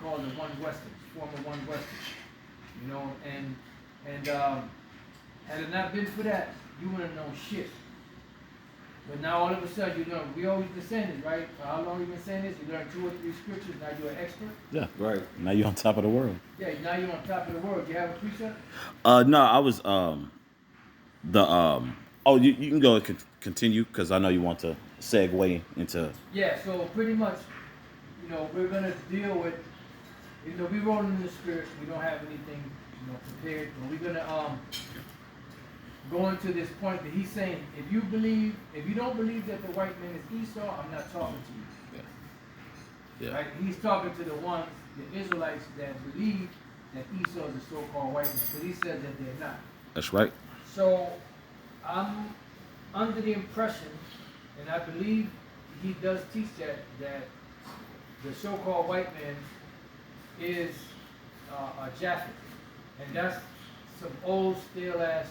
call the one Western, former one Western. You know, and had it not been for that, you wouldn't know shit. But now all of a sudden, you know, we always been saying this, right? For how long you been saying this? You learn 2 or 3 scriptures, now you're an expert. Yeah, right. Now you're on top of the world. Yeah, now you're on top of the world. You have a precept? No, I was Oh, you can go and continue because I know you want to segue into. Yeah, so pretty much, you know, we're gonna deal with, you know, we rolling in the spirit. We don't have anything, you know, prepared, but we're gonna go into this point that he's saying, if you don't believe that the white man is Esau, I'm not talking to you. Yeah. Right? He's talking to the ones, the Israelites that believe that Esau is a so-called white man, but he says that they're not. That's right. So I'm under the impression, and I believe he does teach that the so-called white man is a Japhet, and that's some old stale ass,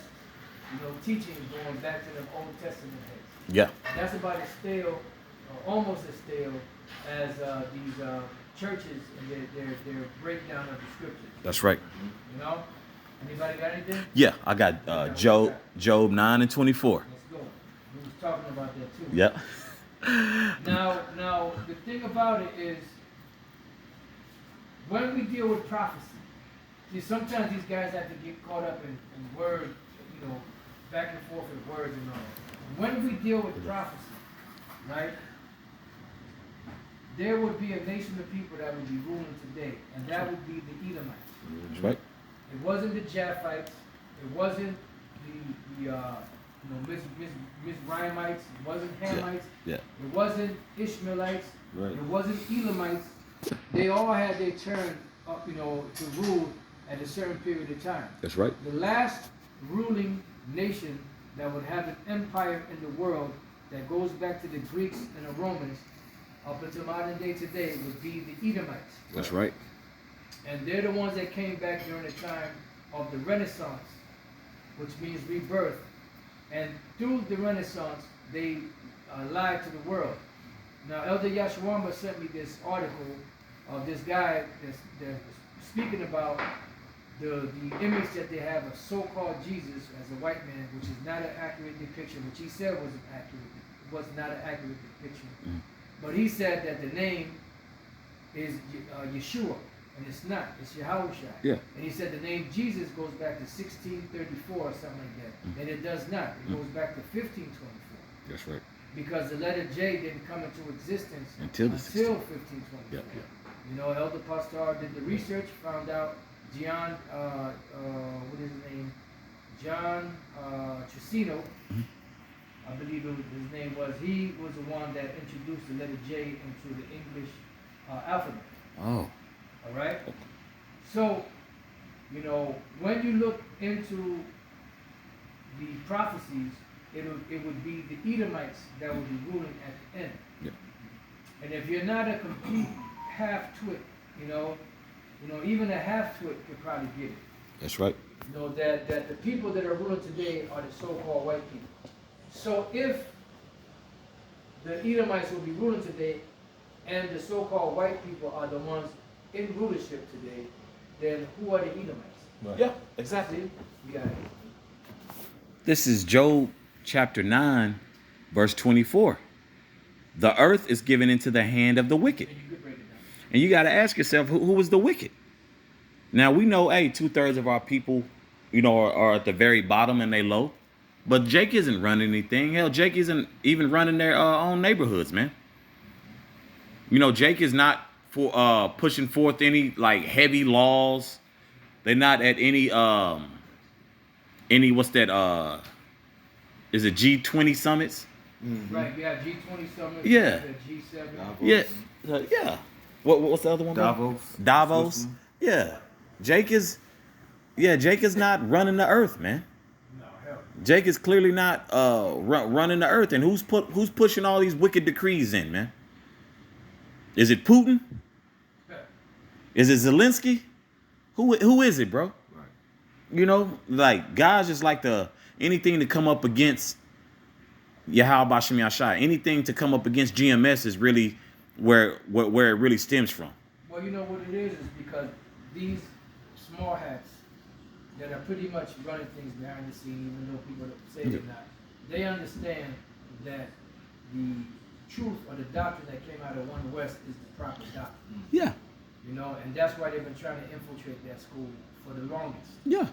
you know, teaching going back to the Old Testament days. Yeah. That's about as stale, or almost as stale, as these churches and their breakdown of the scriptures. That's right. You know? Anybody got anything? Yeah, I got Job 9 and 24. Let's go. We was talking about that too. Yep. Now the thing about it is, when we deal with prophecy, see, sometimes these guys have to get caught up in words, you know, back and forth with words and all. When we deal with prophecy, right, there would be a nation of people that would be ruling today, and that would be the Edomites. That's right. It wasn't the Japhites. It wasn't the you know, Mizraimites. It wasn't Hamites. Yeah. It wasn't Ishmaelites. Right. It wasn't Elamites. They all had their turn up, you know, to rule at a certain period of time. That's right. The last ruling nation that would have an empire in the world that goes back to the Greeks and the Romans up until modern day today would be the Edomites. That's right. And they're the ones that came back during the time of the Renaissance, which means rebirth. And through the Renaissance, they lied to the world. Now, Elder Yashwamba sent me this article of this guy that's speaking about the image that they have of so-called Jesus as a white man, which is not an accurate depiction, which he said was not an accurate depiction. Mm. But he said that the name is Yeshua. And it's not. It's Yahushua. Yeah. And he said the name Jesus goes back to 1634 or something like that. Mm. And it does not. It goes back to 1524. That's right. Because the letter J didn't come into existence until 1524. Yeah. You know, Elder Pastor did the research, found out John, what is his name? John Trissino, I believe his name was. He was the one that introduced the letter J into the English alphabet. Oh. All right. So, you know, when you look into the prophecies, it would be the Edomites that would be ruling at the end. Yeah. And if you're not a complete half-twit, you know, even a half-twit could probably get it. That's right. You know, that the people that are ruling today are the so-called white people. So if the Edomites will be ruling today, and the so-called white people are the ones in rulership today, then who are the Edomites? Right. Yeah, exactly. See? You got it. This is Job chapter 9, verse 24. The earth is given into the hand of the wicked. And you got to ask yourself, who was the wicked? Now, we know, 2/3 of our people, you know, are at the very bottom and they low. But Jake isn't running anything. Hell, Jake isn't even running their own neighborhoods, man. You know, Jake is not for pushing forth any like heavy laws. They're not at any what's that is it G20 summits? Mm-hmm. Right, yeah, G20 summits. Yeah. G7. Davos. Yeah. What's the other one? Davos. Yeah. Jake is not running the earth, man. No, hell. Jake is clearly not running the earth. And who's pushing all these wicked decrees in, man? Is it Putin? Is it Zelensky? Who is it, bro? Right. You know, like guys just like anything to come up against Yahweh Bashem Yashai. Anything to come up against GMS is really where it really stems from. Well, you know what it is because these small hats that are pretty much running things behind the scene, even though people say they're not, they understand that the truth or the doctrine that came out of One West is the proper doctrine. Yeah. You know, and that's why they've been trying to infiltrate that school for the longest. Yeah.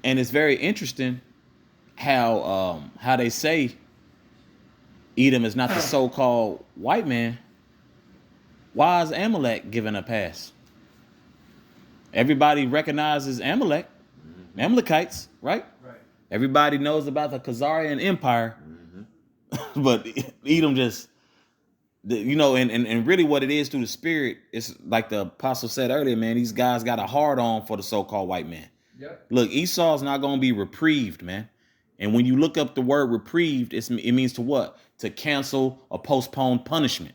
And it's very interesting how they say Edom is not the so-called white man. Why is Amalek given a pass? Everybody recognizes Amalek, Amalekites, right? Right. Everybody knows about the Khazarian Empire, but Edom just, and really what it is through the spirit, it's like the apostle said earlier, man, these guys got a hard on for the so-called white man. Yep. Look, Esau's not going to be reprieved, man. And when you look up the word reprieved, it means to what? To cancel or postpone punishment.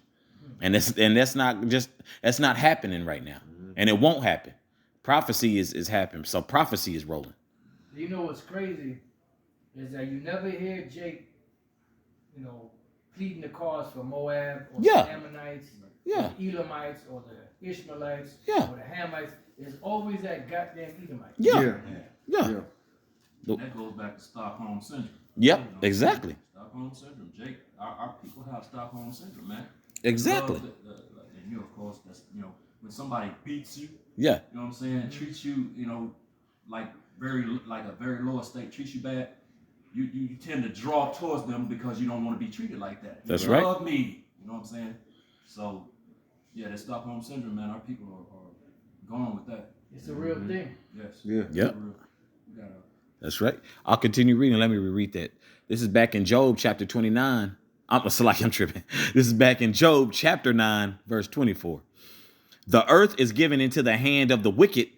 And that's not happening right now. And it won't happen. Prophecy is happening. So prophecy is rolling. You know what's crazy is that you never hear Jake, pleading the cause for Moab or the Ammonites, or the Elamites or the Ishmaelites or the Hamites. There's always that goddamn Edomite. Yeah. That goes back to Stockholm Syndrome. Yep, exactly. Stockholm Syndrome, Jake. Our people have Stockholm Syndrome, man. Exactly. And of course, that's when somebody beats you. Yeah. You know what I'm saying? Treats you, like a very low estate, treats you bad. You tend to draw towards them because you don't want to be treated like that. That's right. Love me. You know what I'm saying? So, yeah, that Stockholm Syndrome, man. Our people are going with that. It's a real thing. Yes. Yeah. Yep. We gotta. That's right. I'll continue reading. Let me reread that. This is back in Job chapter 29. I'm tripping. This is back in Job chapter 9, verse 24. The earth is given into the hand of the wicked.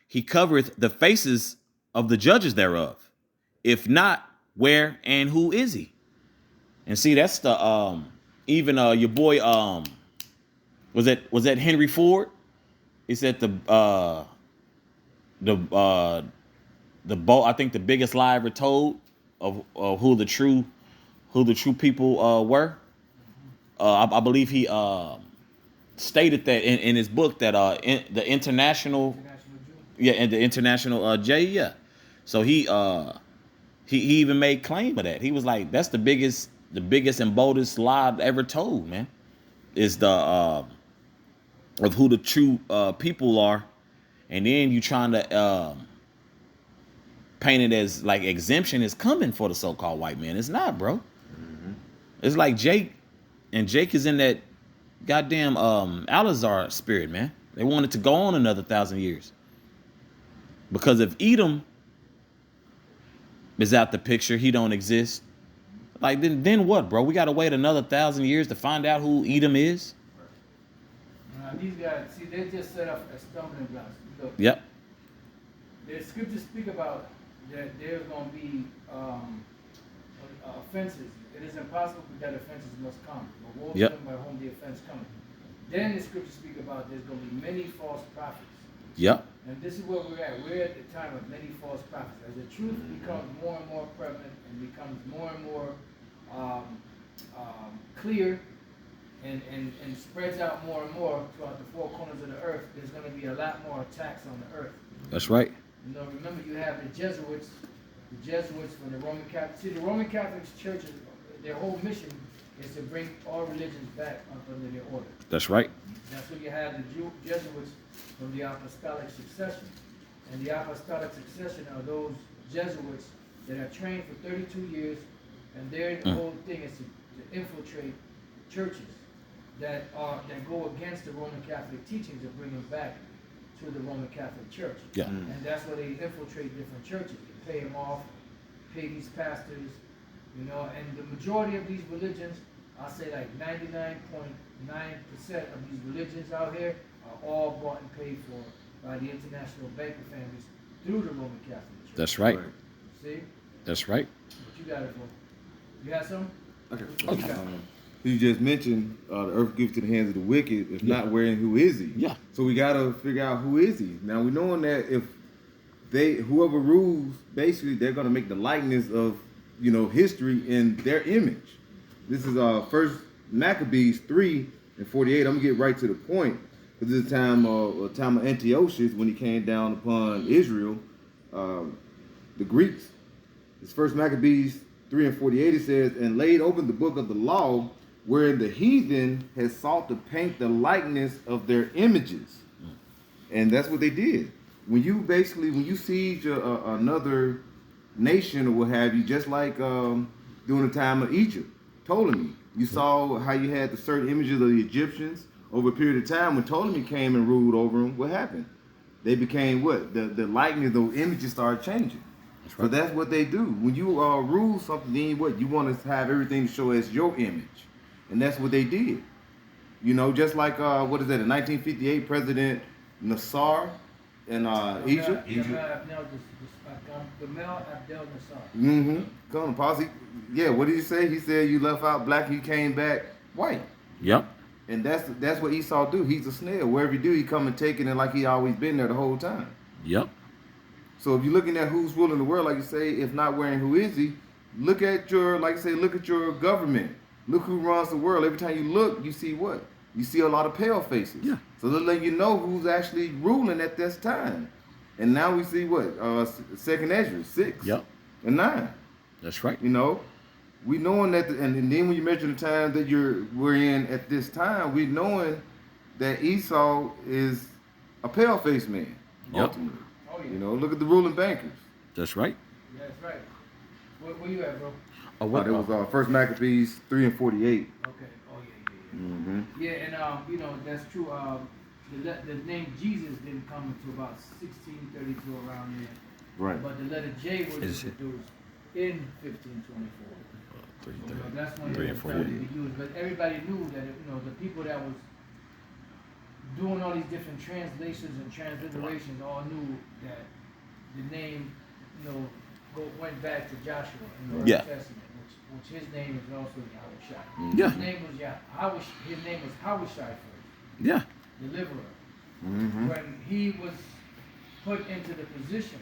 He covereth the faces of the judges thereof. If not, where and who is he? And see, that's the even your boy was that Henry Ford? He said I think the biggest lie ever told of who the true people were. I believe he stated that in his book that the international Jew. And the international J, yeah. So he even made claim of that. He was like, that's the biggest and boldest lie ever told, man. Is the of who the true people are, and then you trying to paint it as like exemption is coming for the so-called white man. It's not, bro. It's like Jake is in that goddamn Alazar spirit, man. They want it to go on another 1,000 years. Because if Edom is out the picture, he don't exist. Like then what, bro? We gotta wait another 1,000 years to find out who Edom is. These guys, see, they just set up a stumbling blocks. Look, Yep. the scriptures speak about that there's going to be offenses. It is impossible that offenses must come. But woe to them by whom the offense cometh. Then the scriptures speak about there's going to be many false prophets. Yep. And this is where we're at. We're at the time of many false prophets. As the truth becomes more and more prevalent and becomes more and more clear and spreads out more and more throughout the four corners of the earth, there's going to be a lot more attacks on the earth. That's right. Remember, you have the Jesuits from the Roman Catholic. See, the Roman Catholic churches, their whole mission is to bring all religions back under their order. That's right. That's where you have the Jesuits from the apostolic succession. And the apostolic succession are those Jesuits that are trained for 32 years, and their whole thing is to infiltrate churches that go against the Roman Catholic teachings and bring them back to the Roman Catholic Church. Yeah. And that's where they infiltrate different churches. They pay them off, pay these pastors, and the majority of these religions, I'll say like 99.9% of these religions out here are all bought and paid for by the international banker families through the Roman Catholic Church. That's right. See? That's right. What you got it for? You got something? Okay. You just mentioned the earth given to the hands of the wicked. If not, where and who is he? Yeah. So we got to figure out who is he. Now we knowing that if whoever rules, basically they're going to make the likeness of history in their image. This is First Maccabees 3:48. I'm gonna get right to the point. This is the time of Antiochus when he came down upon Israel, the Greeks. It's First Maccabees 3:48. It says, "And laid open the book of the law, wherein the heathen had sought to paint the likeness of their images." And that's what they did. When you siege another nation or what have you, just like during the time of Egypt, Ptolemy, you saw how you had the certain images of the Egyptians over a period of time. When Ptolemy came and ruled over them, what happened? They became what? The likeness, those images started changing. That's right. So that's what they do. When you rule something, then what? You want to have everything to show as your image. And that's what they did. You know, just like, what is that, the 1958 President Nasser in Egypt? Gamal Abdel Nasser. Mm-hmm. Come on, posse. Yeah, what did he say? He said you left out black, you came back white. Yep. And that's what Esau do. He's a snail. Wherever he do, he come and take it, and like he always been there the whole time. Yep. So if you're looking at who's ruling the world, like you say, if not wearing who is he, look at your, like you say, look at your government. Look who runs the world. Every time you look, you see what? You see a lot of pale faces. Yeah. So they'll let you know who's actually ruling at this time. And now we see what? Second Ezra, 6 Yep. and 9. That's right. You know, we knowing that, and then when you measure the time that we're in at this time, we knowing that Esau is a pale-faced man. Yep. Ultimately. Oh, yeah. You know, look at the ruling bankers. That's right. Yeah, that's right. Where you at, bro? Oh, what? It was First Maccabees 3:48. Okay. Oh, yeah. Mm-hmm. Yeah, and you know, that's true. The name Jesus didn't come until about 1632 around there. Right. But the letter J was introduced in 1524. That's when it was started to be used. But everybody knew that, you know, the people that was doing all these different translations and transliterations all knew that the name, you know, went back to Joshua in the Old Testament, which his name is also Yahushua. Yeah. His name was Yahushua first. Yeah. Deliverer. Mm-hmm. When he was put into the position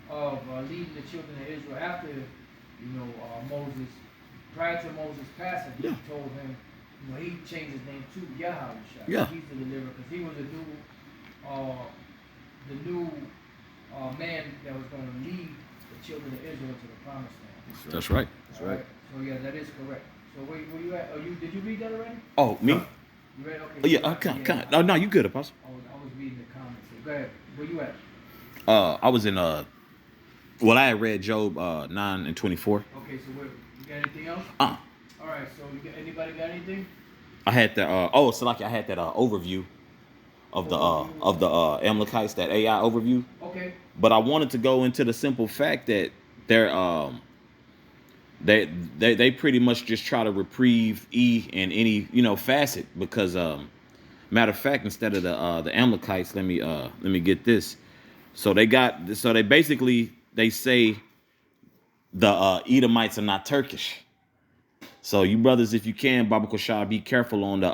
of leading the children of Israel after, you know, Moses, prior to Moses passing, he told him, you know, he changed his name to Yahushua. Yeah. He's the deliverer, because he was the new man that was going to lead the children of Israel to the promised land. That's right. That's right. So yeah, that is correct. So where you at? Did you read that already? Oh, me? You read? Okay. Oh, yeah. Okay. Oh, no, you good, Apostle. I was reading the comments. So go ahead. Where you at? I was in I had read Job 9:24. Okay, so you got anything else? All right, so anybody got anything? I had that I had that overview of the Amalekites, that AI overview. Okay. But I wanted to go into the simple fact that they pretty much just try to reprieve E in any, you know, facet, because matter of fact, instead of the Amalekites, let me get this. So they basically say the Edomites are not Turkish. So you brothers, if you can, Baba Koshar, be careful on the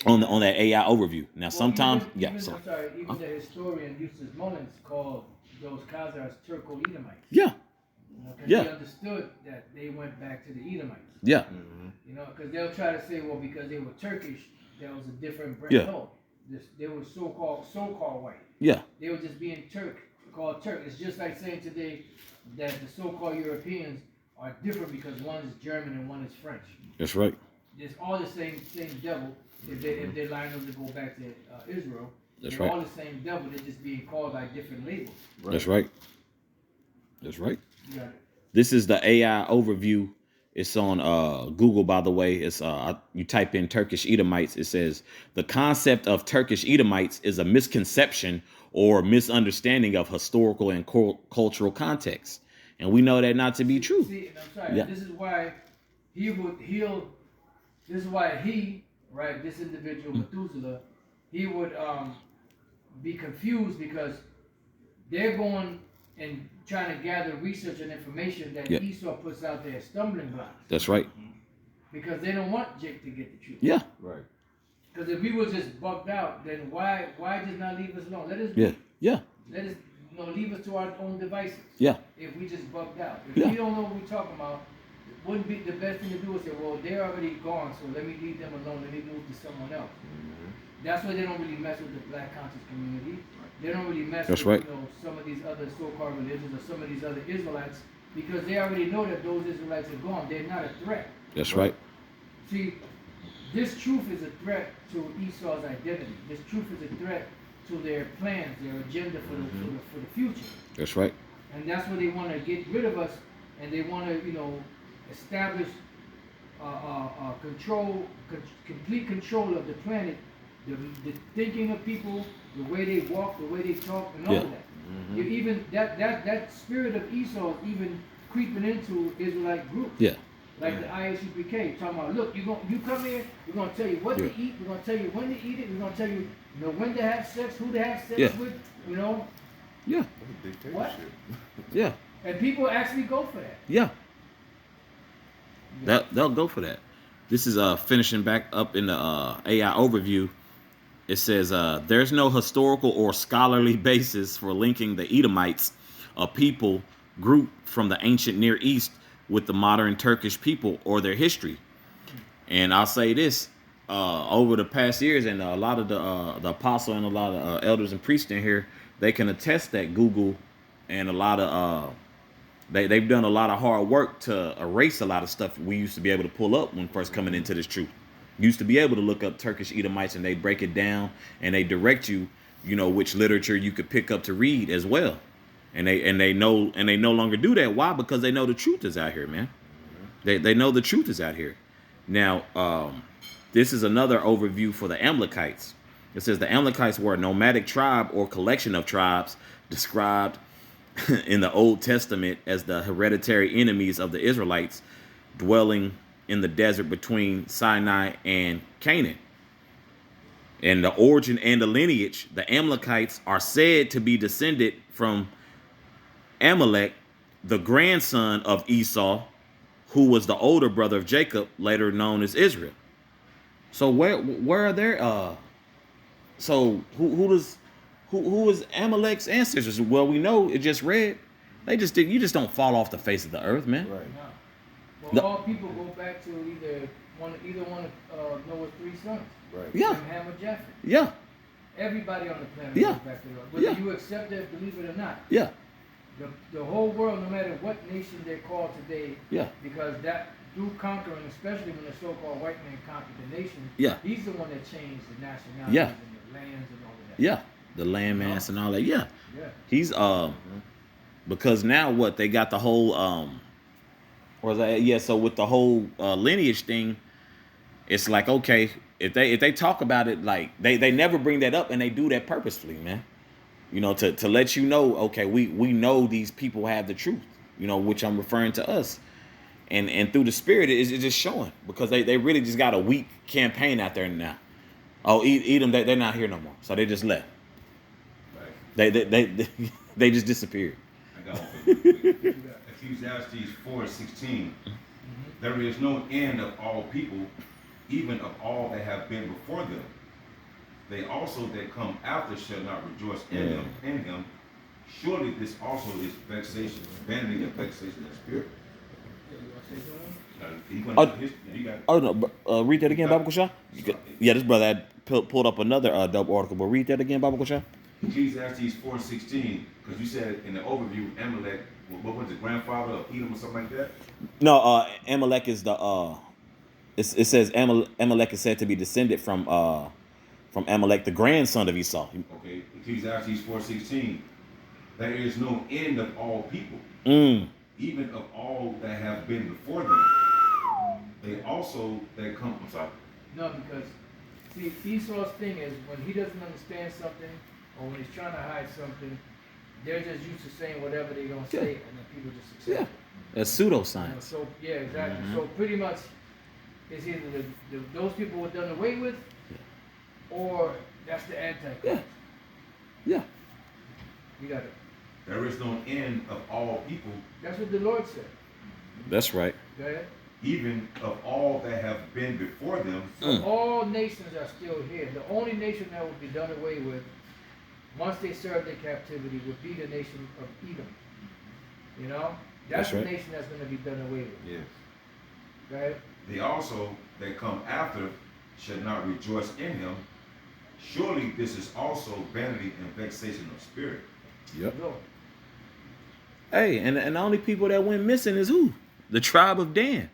on that AI overview. Now sometimes even the historian Eustace Mullins called those Khazars Turco-Edomites. Yeah. Because Yeah. he understood that they went back to the Edomites. Yeah. Mm-hmm. You know, because they'll try to say, well, because they were Turkish, that was a different brand. Yeah. No, they were so-called white. Yeah. They were just being called Turk. It's just like saying today that the so-called Europeans are different because one is German and one is French. That's right. It's all the same devil. If they line up to go back to Israel, That's they're right. all the same devil. They're just being called by different labels. Right. That's right. That's right. You got it. This is the AI overview. It's on Google, by the way. It's you type in Turkish Edomites. It says the concept of Turkish Edomites is a misconception or misunderstanding of historical and cultural context, and we know that not to be true. See, and I'm sorry. Yeah. This is why right, this individual Methuselah, he would be confused because they're going and trying to gather research and information that Esau puts out there as stumbling blocks. That's right. Because they don't want Jake to get the truth. Yeah. Right. Because if we was just bugged out, then why just not leave us alone? Let us Yeah. let us leave us to our own devices. Yeah. If we just bugged out. If Yeah. we don't know what we're talking about, wouldn't be the best thing to do is say, well, they're already gone, so let me leave them alone, let me move to someone else. Mm-hmm. That's why they don't really mess with the black conscious community. They don't really mess That's with right. some of these other so-called religions or some of these other Israelites because they already know that those Israelites are gone. They're not a threat. That's right. See, this truth is a threat to Esau's identity. This truth is a threat to their plans, their agenda for the future. That's right. And that's why they want to get rid of us, and they want to, establish complete control of the planet, the thinking of people, the way they walk, the way they talk, and all of that. You even that spirit of Esau is even creeping into Israelite groups. Yeah. Like the ISUPK, talking about, look, you come here, we're gonna tell you what to eat, we're gonna tell you when to eat it, we're gonna tell you, when to have sex, who to have sex with, Yeah. What? Yeah. And people actually go for that. Yeah. They'll go for that. This is finishing back up in the AI overview. It says there's no historical or scholarly basis for linking the Edomites, a people group from the ancient Near East, with the modern Turkish people or their history. And I'll say this, over the past years, and a lot of the apostle and a lot of elders and priests in here, they can attest that Google and a lot of they've done a lot of hard work to erase a lot of stuff we used to be able to pull up when first coming into this truth. You used to be able to look up Turkish Edomites and they break it down and they direct you, which literature you could pick up to read as well. And they no longer do that. Why? Because they know the truth is out here, man. They know the truth is out here. Now, this is another overview for the Amalekites. It says the Amalekites were a nomadic tribe or collection of tribes described in the Old Testament as the hereditary enemies of the Israelites, dwelling in the desert between Sinai and Canaan. And the origin and the lineage, the Amalekites are said to be descended from Amalek, the grandson of Esau, who was the older brother of Jacob, later known as Israel. So where are their so who is Amalek's ancestors? Well, we know it just read. They just did. You just don't fall off the face of the earth, man. Right. No. Well, all people go back to either one of Noah's 3 sons. Right. Yeah. Ham or Japheth. Yeah. Everybody on the planet Yeah. goes back to that. Whether Yeah. you accept it, believe it or not. Yeah. The whole world, no matter what nation they're called today, Yeah. because that through conquering, especially when the so-called white man conquered the nation, Yeah. he's the one that changed the nationalities Yeah. and the lands and all of that. Yeah. The landmass and all that. Yeah. Yeah. He's because now what they got the whole so with the whole lineage thing, it's like, okay, if they talk about it, like they never bring that up, and they do that purposefully, man. To let you know, okay, we know these people have the truth, which I'm referring to us. And through the spirit, it's just showing, because they really just got a weak campaign out there now. Oh, Edom, they're not here no more, so they just left. Right. They just disappeared. I got one for you. Ecclesiastes 4:16. There is no end of all people, even of all that have been before them. They also that come after shall not rejoice in him. Surely this also is vexation, vanity and vexation of spirit. Oh no! Read that again, Baba Kusha. Yeah, this brother had pulled up another double article, but read that again, Baba Kusha. Ecclesiastes 4:16, because you said in the overview, Amalek, what was it, grandfather of Edom or something like that? No, Amalek is the it says Amalek is said to be descended from Amalek, the grandson of Esau. Okay, Ecclesiastes 4:16. There is no end of all people, even of all that have been before them. They also that come. I'm sorry. No, because see, Esau's thing is when he doesn't understand something, or when he's trying to hide something, they're just used to saying whatever they're gonna say, and then people just accept it. That's pseudoscience. So yeah, exactly. So pretty much, it's either those people were done away with, or that's the Antichrist. Yeah. You got it. There is no end of all people, That's what the Lord said. That's right. Go ahead. even of all that have been before them. So all nations are still here. The only nation that would be done away with once they serve their captivity would be the nation of Edom. You know? That's right. the nation that's going to be done away with. Yes. Go ahead. They also that come after shall not rejoice in him. Surely this is also vanity and vexation of spirit. Yep. No. Hey, and the only people that went missing is who? The tribe of Dan.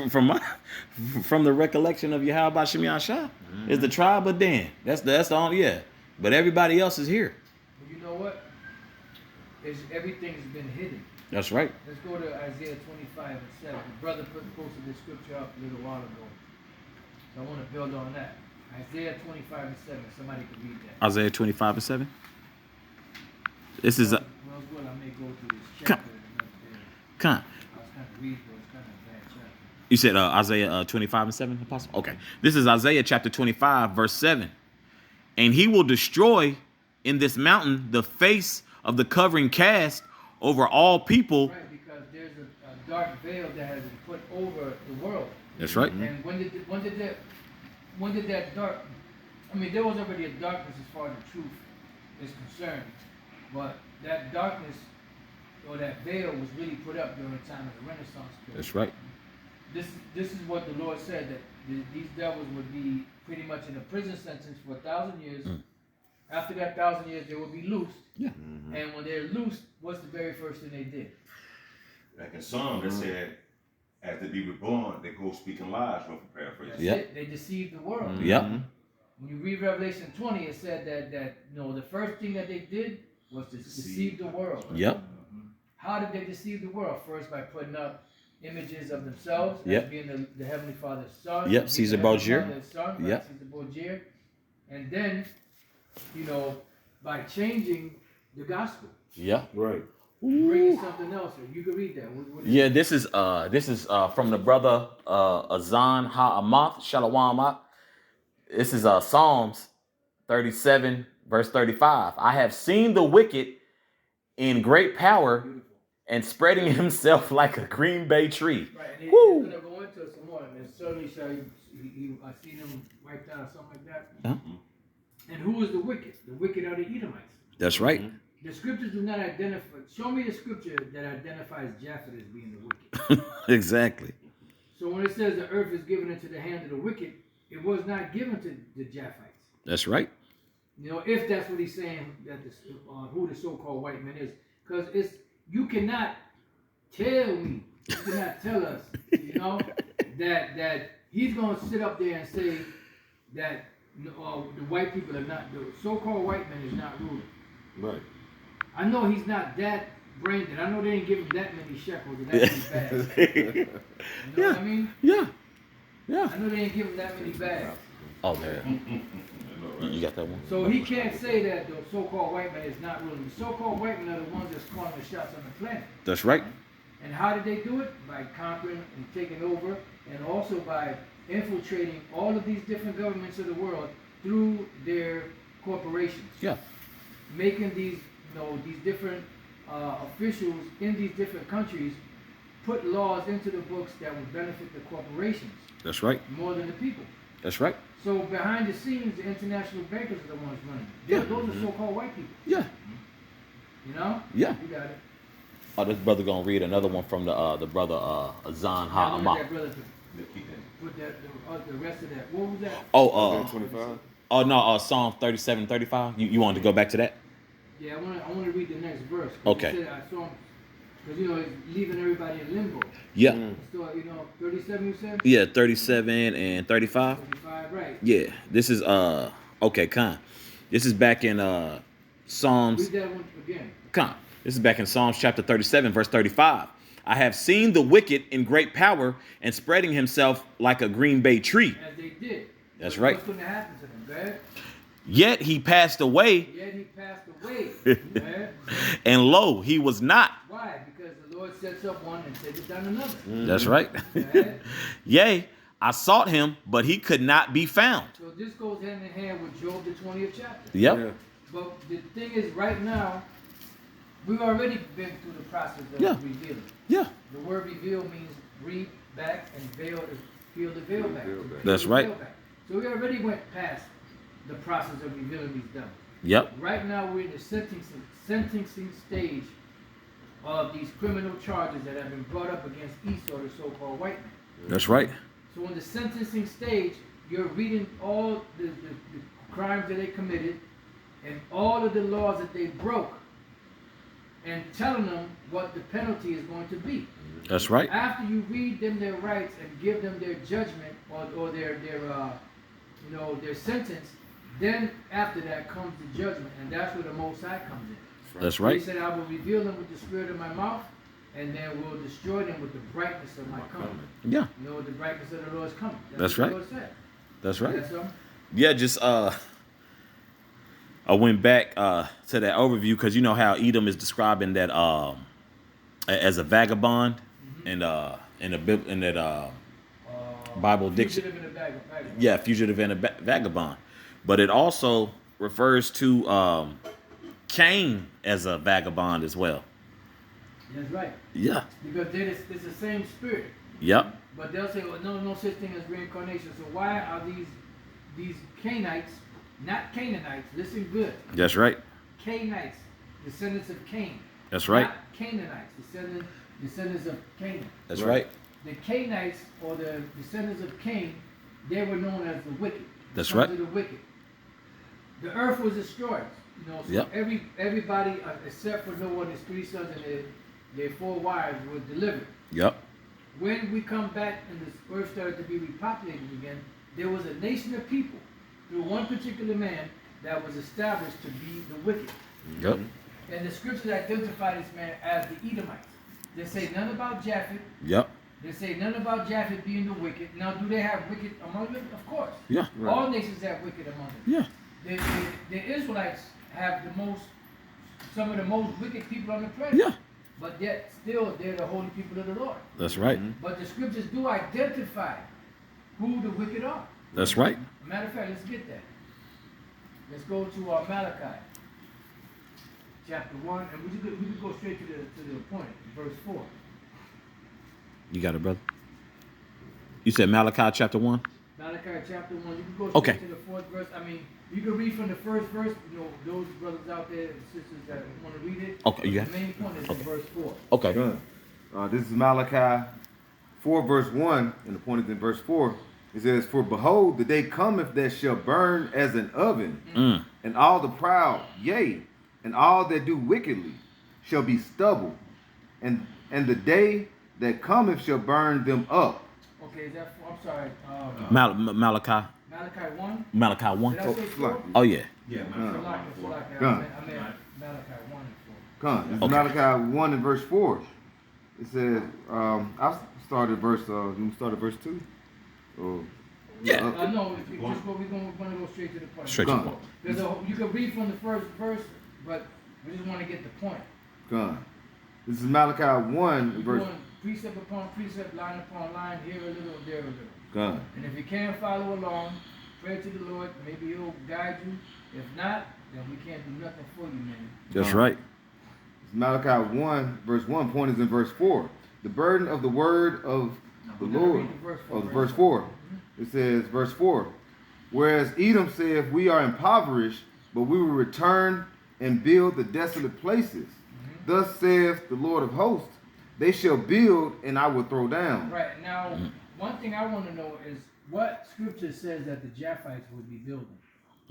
from the recollection of Yahweh Shem Yahshua, is the tribe of Dan. That's the only, yeah. But everybody else is here. But you know what? Everything's been hidden. That's right. Let's go to Isaiah 25 and 7. The brother posted this scripture up a little while ago. So I want to build on that. Isaiah 25 and 7. Somebody could read that. Isaiah 25 and 7. This is Well, I may go through this chapter another day. Con. I was kind of reading, but it's kind of a bad chapter. You said Isaiah 25 and 7, Apostle? Okay. This is Isaiah chapter 25, verse 7. And he will destroy in this mountain the face of the covering cast over all people. Right, because there's a dark veil that has been put over the world. That's right. And when did that dark? I mean, there was already a darkness as far as the truth is concerned, but that darkness or that veil was really put up during the time of the Renaissance period. That's right. This is what the Lord said, that these devils would be pretty much in a prison sentence for 1,000 years. After that 1,000 years, they will be loosed. Yeah. And when they're loosed, what's the very first thing they did? Like in Psalm, they said, as they be reborn, they go speaking lies, rough paraphrase. That's Yep. it. They deceived the world. Yep. When you read Revelation 20, it said that the first thing that they did was to deceive the world. Yep. How did they deceive the world? First, by putting up images of themselves Yep. as being the Heavenly Father's son. Yep, being Caesar the Heavenly Borgia. Father's son, right, Yep. Caesar Borgia. And then, by changing the gospel, Yeah. Right. bringing something else. You can read that. What is Yeah, this is from the brother Azan Ha'amath Shalawam. This is Psalms 37, verse 35. I have seen the wicked in great power beautiful? and spreading himself like a green bay tree. Right, and Woo. he's going to go into it some more. And certainly shall I seen him wiped out or something like that. Huh? And who is the wicked? The wicked are the Edomites. That's right. The scriptures do not identify. Show me the scripture that identifies Japheth as being the wicked. Exactly. So when it says the earth is given into the hand of the wicked, it was not given to the Japhites. That's right. If that's what he's saying, that who the so-called white man is, because you cannot tell me, you cannot tell us, that he's going to sit up there and say that the white people are not, the so-called white man is not ruling. Right. I know he's not that brain dead. I know they didn't give him that many shekels or that many bags. You know what I mean? Yeah. Yeah. I know they didn't give him that many bags. Oh, man. You got that one? So he can't say that the so-called white man is not ruling. The so-called white men are the ones that's calling the shots on the planet. That's right. And how did they do it? By conquering and taking over, and also by infiltrating all of these different governments of the world through their corporations. Yeah. Making these different officials in these different countries put laws into the books that would benefit the corporations That's right. more than the people. That's right. So behind the scenes, the international bankers are the ones running. Those are so-called white people. Yeah. You know? Yeah. You got it. Oh, this brother gonna read another one from the brother Azan I wanted Ha'amath. that brother to put the rest of that. What was that? Oh, 25. Psalm 37, 35. You wanted to go back to that? Yeah, I want to read the next verse. Okay. He said, I saw him, because it's leaving everybody in limbo. Yeah. So 37 you said? Yeah, 37 and 35. 35, right. Yeah. This is okay, Con. This is back in Psalms. Read that one again. Con. This is back in Psalms chapter 37, verse 35. I have seen the wicked in great power and spreading himself like a green bay tree. As they did. That's But right. What's going to happen to them, man? Yet he passed away, Yet he passed away, man. and lo, he was not. Why? Because the Lord sets up one and takes down another. That's right. Right? Yea, I sought him, but he could not be found. So this goes hand in hand with Job, the 20th chapter. Yep. Yeah. But the thing is, right now, we've already been through the process of Yeah. revealing. Yeah. The word reveal means read back, and veil is peel the veil back. Veil back. That's Peel the right. veil back. So we already went past the process of revealing these devils. Yep. Right now, we're in the sentencing stage of these criminal charges that have been brought up against Esau, the so-called white man. That's right. So in the sentencing stage, you're reading all the crimes that they committed and all of the laws that they broke and telling them what the penalty is going to be. That's right. After you read them their rights and give them their judgment or their their sentence, then after that comes the judgment, and that's where the Most High comes in. That's right. He said, I will reveal them with the spirit of my mouth, and then will destroy them with the brightness of my coming. Yeah. You know, the brightness of the Lord's coming. That's what right. The Lord said. That's right. Yes, sir? Yeah, just I went back to that overview because you know how Edom is describing that as a vagabond in that Bible dictionary. Fugitive in a vagabond. Yeah, fugitive and a vagabond. But it also refers to Cain as a vagabond as well. That's right. Yeah. Because then it's the same spirit. Yep. But they'll say, well, no such thing as reincarnation. So why are these Cainites, not Canaanites, listen good. That's right. Cainites, descendants of Cain. That's right. Not Canaanites, descendants of Canaan. That's right. The Cainites, or the descendants of Cain, they were known as the wicked. That's Sons right. of the wicked. The earth was destroyed. You know, so Yep. everybody except for Noah and his 3 sons and their 4 wives were delivered. Yep. When we come back and the earth started to be repopulated again, there was a nation of people through one particular man that was established to be the wicked. Yep. And the scriptures identify this man as the Edomites. They say none about Japheth. Yep. They say none about Japheth being the wicked. Now, do they have wicked among them? Of course. Yeah. Right. All nations have wicked among them. Yeah. The Israelites have some of the most wicked people on the planet. Yeah. But yet, still, they're the holy people of the Lord. That's right. But the scriptures do identify who the wicked are. That's right. Matter of fact, let's get that. Let's go to Malachi, chapter 1, and we could go straight to the point, verse 4. You got it, brother. You said Malachi chapter 1? Malachi chapter 1, you can go straight Okay. to the 4th verse. I mean, you can read from the first verse, you know, those brothers out there and sisters that want to read it. Okay, yeah. The main point is in verse 4. Okay. Good. This is Malachi 4 verse 1, and the point is in verse 4. It says, For behold, the day cometh that shall burn as an oven, and all the proud, yea, and all that do wickedly, shall be stubble, and the day that cometh shall burn them up. Okay, is that 4? I'm sorry. Malachi. Malachi 1? Malachi 1. Did I say 4? Oh, yeah. Yeah, Salakia, man. Salakia. Gun. I meant Malachi 1 and 4. Come, this is Okay. Malachi 1 and verse 4. It says, I'll start at verse, you start at verse 2? Or, Yeah. No, if you just go, we're going to go straight to the point. Straight to the Gun. point. You can read from the first verse, but we just want to get the point. Come. This is Malachi 1 We're verse, going precept upon precept, line upon line, here a little, there a little. come. And if you can't follow along, pray to the Lord. Maybe He'll guide you. If not, then we can't do nothing for you, man. That's right. It's Malachi 1 verse 1, point is in verse 4. The burden of the word of the We gotta Lord. read the verse 4. Of verse 4. It says, verse 4. Whereas Edom saith, We are impoverished, but we will return and build the desolate places. Thus saith the Lord of hosts, They shall build, and I will throw down. Right. Now, one thing I want to know is what scripture says that the Japhites would be building.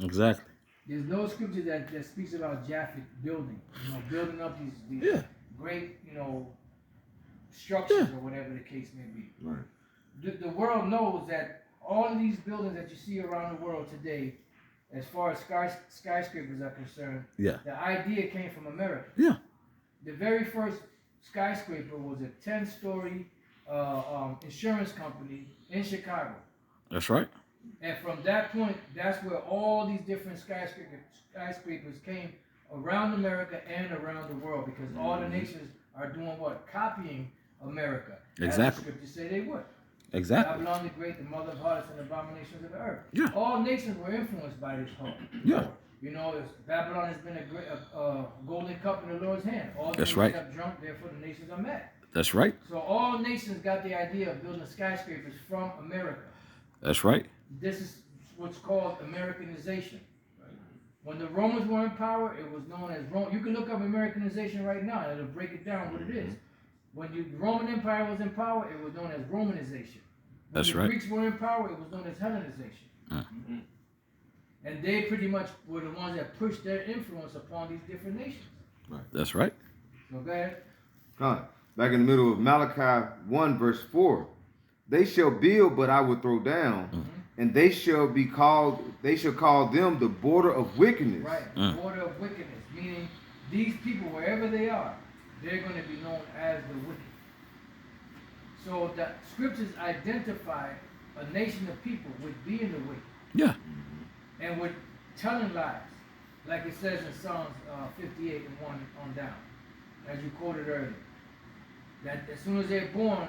Exactly. There's no scripture that speaks about Japheth building. You know, building up these Yeah. great, you know, structures or whatever the case may be. Right. The world knows that all of these buildings that you see around the world today, as far as skyscrapers are concerned, Yeah. the idea came from America. Yeah. The very first skyscraper was a 10-story insurance company in Chicago. That's right. And from that point, that's where all these different skyscrapers came around America and around the world, because all the nations are doing what? Copying America. As Exactly. the scriptures say they would. Exactly. Babylon the Great, the mother of harlots and abominations of the earth. Yeah. All nations were influenced by this whole. Yeah. You know, Babylon has been a golden cup in the Lord's hand. All That's nations right. have drunk, therefore the nations are mad. That's right. So all nations got the idea of building skyscrapers from America. That's right. This is what's called Americanization. When the Romans were in power, it was known as Rome. You can look up Americanization right now, and it'll break it down what it is. When the Roman Empire was in power, it was known as Romanization. That's the right. Greeks were in power, it was known as Hellenization. Mm. And they pretty much were the ones that pushed their influence upon these different nations. That's right. So go ahead. Back in the middle of Malachi 1 verse 4. They shall build, but I will throw down, and they shall call them the border of wickedness. Right, the border of wickedness, meaning these people, wherever they are, they're going to be known as the wicked. So the scriptures identify a nation of people with being the wicked. Yeah. And with telling lies, like it says in Psalms 58 and 1 on down, as you quoted earlier. That as soon as they're born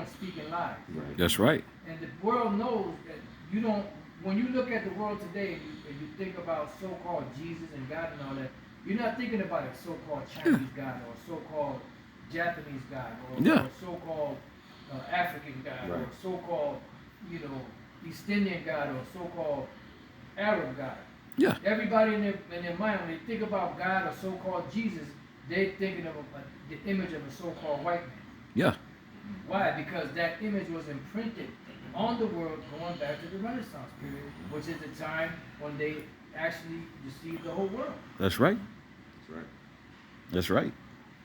speaking lies. Right. That's right. And the world knows that you don't, when you look at the world today and you think about so-called Jesus and God and all that, you're not thinking about a so-called Chinese God or a so-called Japanese God or a so-called African God or a so-called, East Indian God or a so-called Arab God. Yeah. Everybody in their mind, when they think about God or so-called Jesus, they're thinking of the image of a so-called white man. Yeah. Why? Because that image was imprinted on the world going back to the Renaissance period, which is the time when they actually deceived the whole world. That's right. That's right. That's right.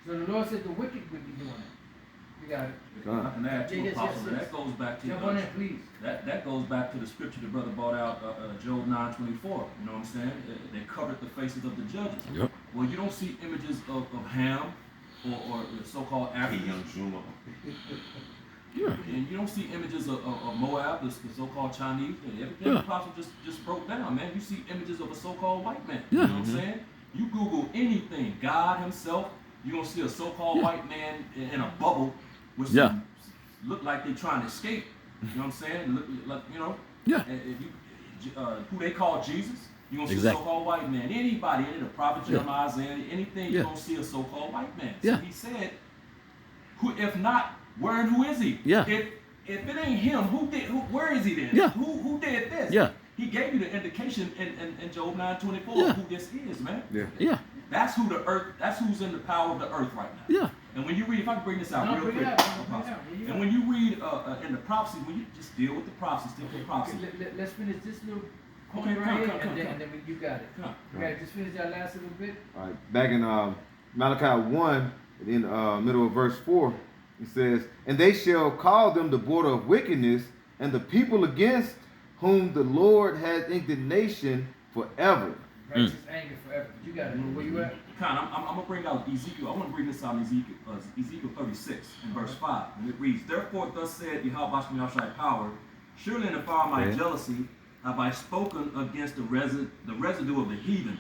So the Lord said the wicked would be doing it. You got it. I can add to Yes, Apostle, yes, yes. that goes back to Jump on in, please. that goes back to the scripture the brother brought out, Job 9:24. You know what I'm saying? They covered the faces of the judges. Yep. Well, you don't see images of Ham or the so-called Africans. Young Juma. Yeah. And you don't see images of Moab, the so-called Chinese. And everything Yeah. the apostle just broke down, man. You see images of a so-called white man. Yeah. You know what I'm saying? You Google anything, God himself, you're going to see a so-called white man in a bubble with some, look like they're trying to escape. You know what I'm saying? Look like, Yeah. and if you, who they call Jesus, you're going to see Exactly. a so-called white man. Anybody, any of the prophet Yeah. Jeremiah, Isaiah, anything, Yeah. you're going to see a so-called white man. Yeah. So he said, who, if not, where and who is he? Yeah. If it ain't him, where is he then? Yeah. Who did this? Yeah. He gave you the indication in Job 9:24 Yeah. who this is, man. Yeah. Yeah. That's who the earth, that's who's in the power of the earth right now. Yeah. And when you read, if I can bring this out No, real bring it quick, out, bring it Apostle. out, bring it And out. when you read in the prophecy, when you just deal with the prophecy, stick with the prophecy. Let's finish this little point Okay, right come, here, come, and come. then you got it. Come. Okay, just finish that last little bit. All right. Back in Malachi 1, in middle of verse 4, it says, and they shall call them the border of wickedness, and the people against whom the Lord has indignation forever. Righteous anger forever. You got it. Where you at? I'm going to bring out Ezekiel. I want to bring this out in Ezekiel 36 in verse 5. And it reads, therefore thus said Yahweh Shai power, surely in the fire of my jealousy have I spoken against the residue of the heathen,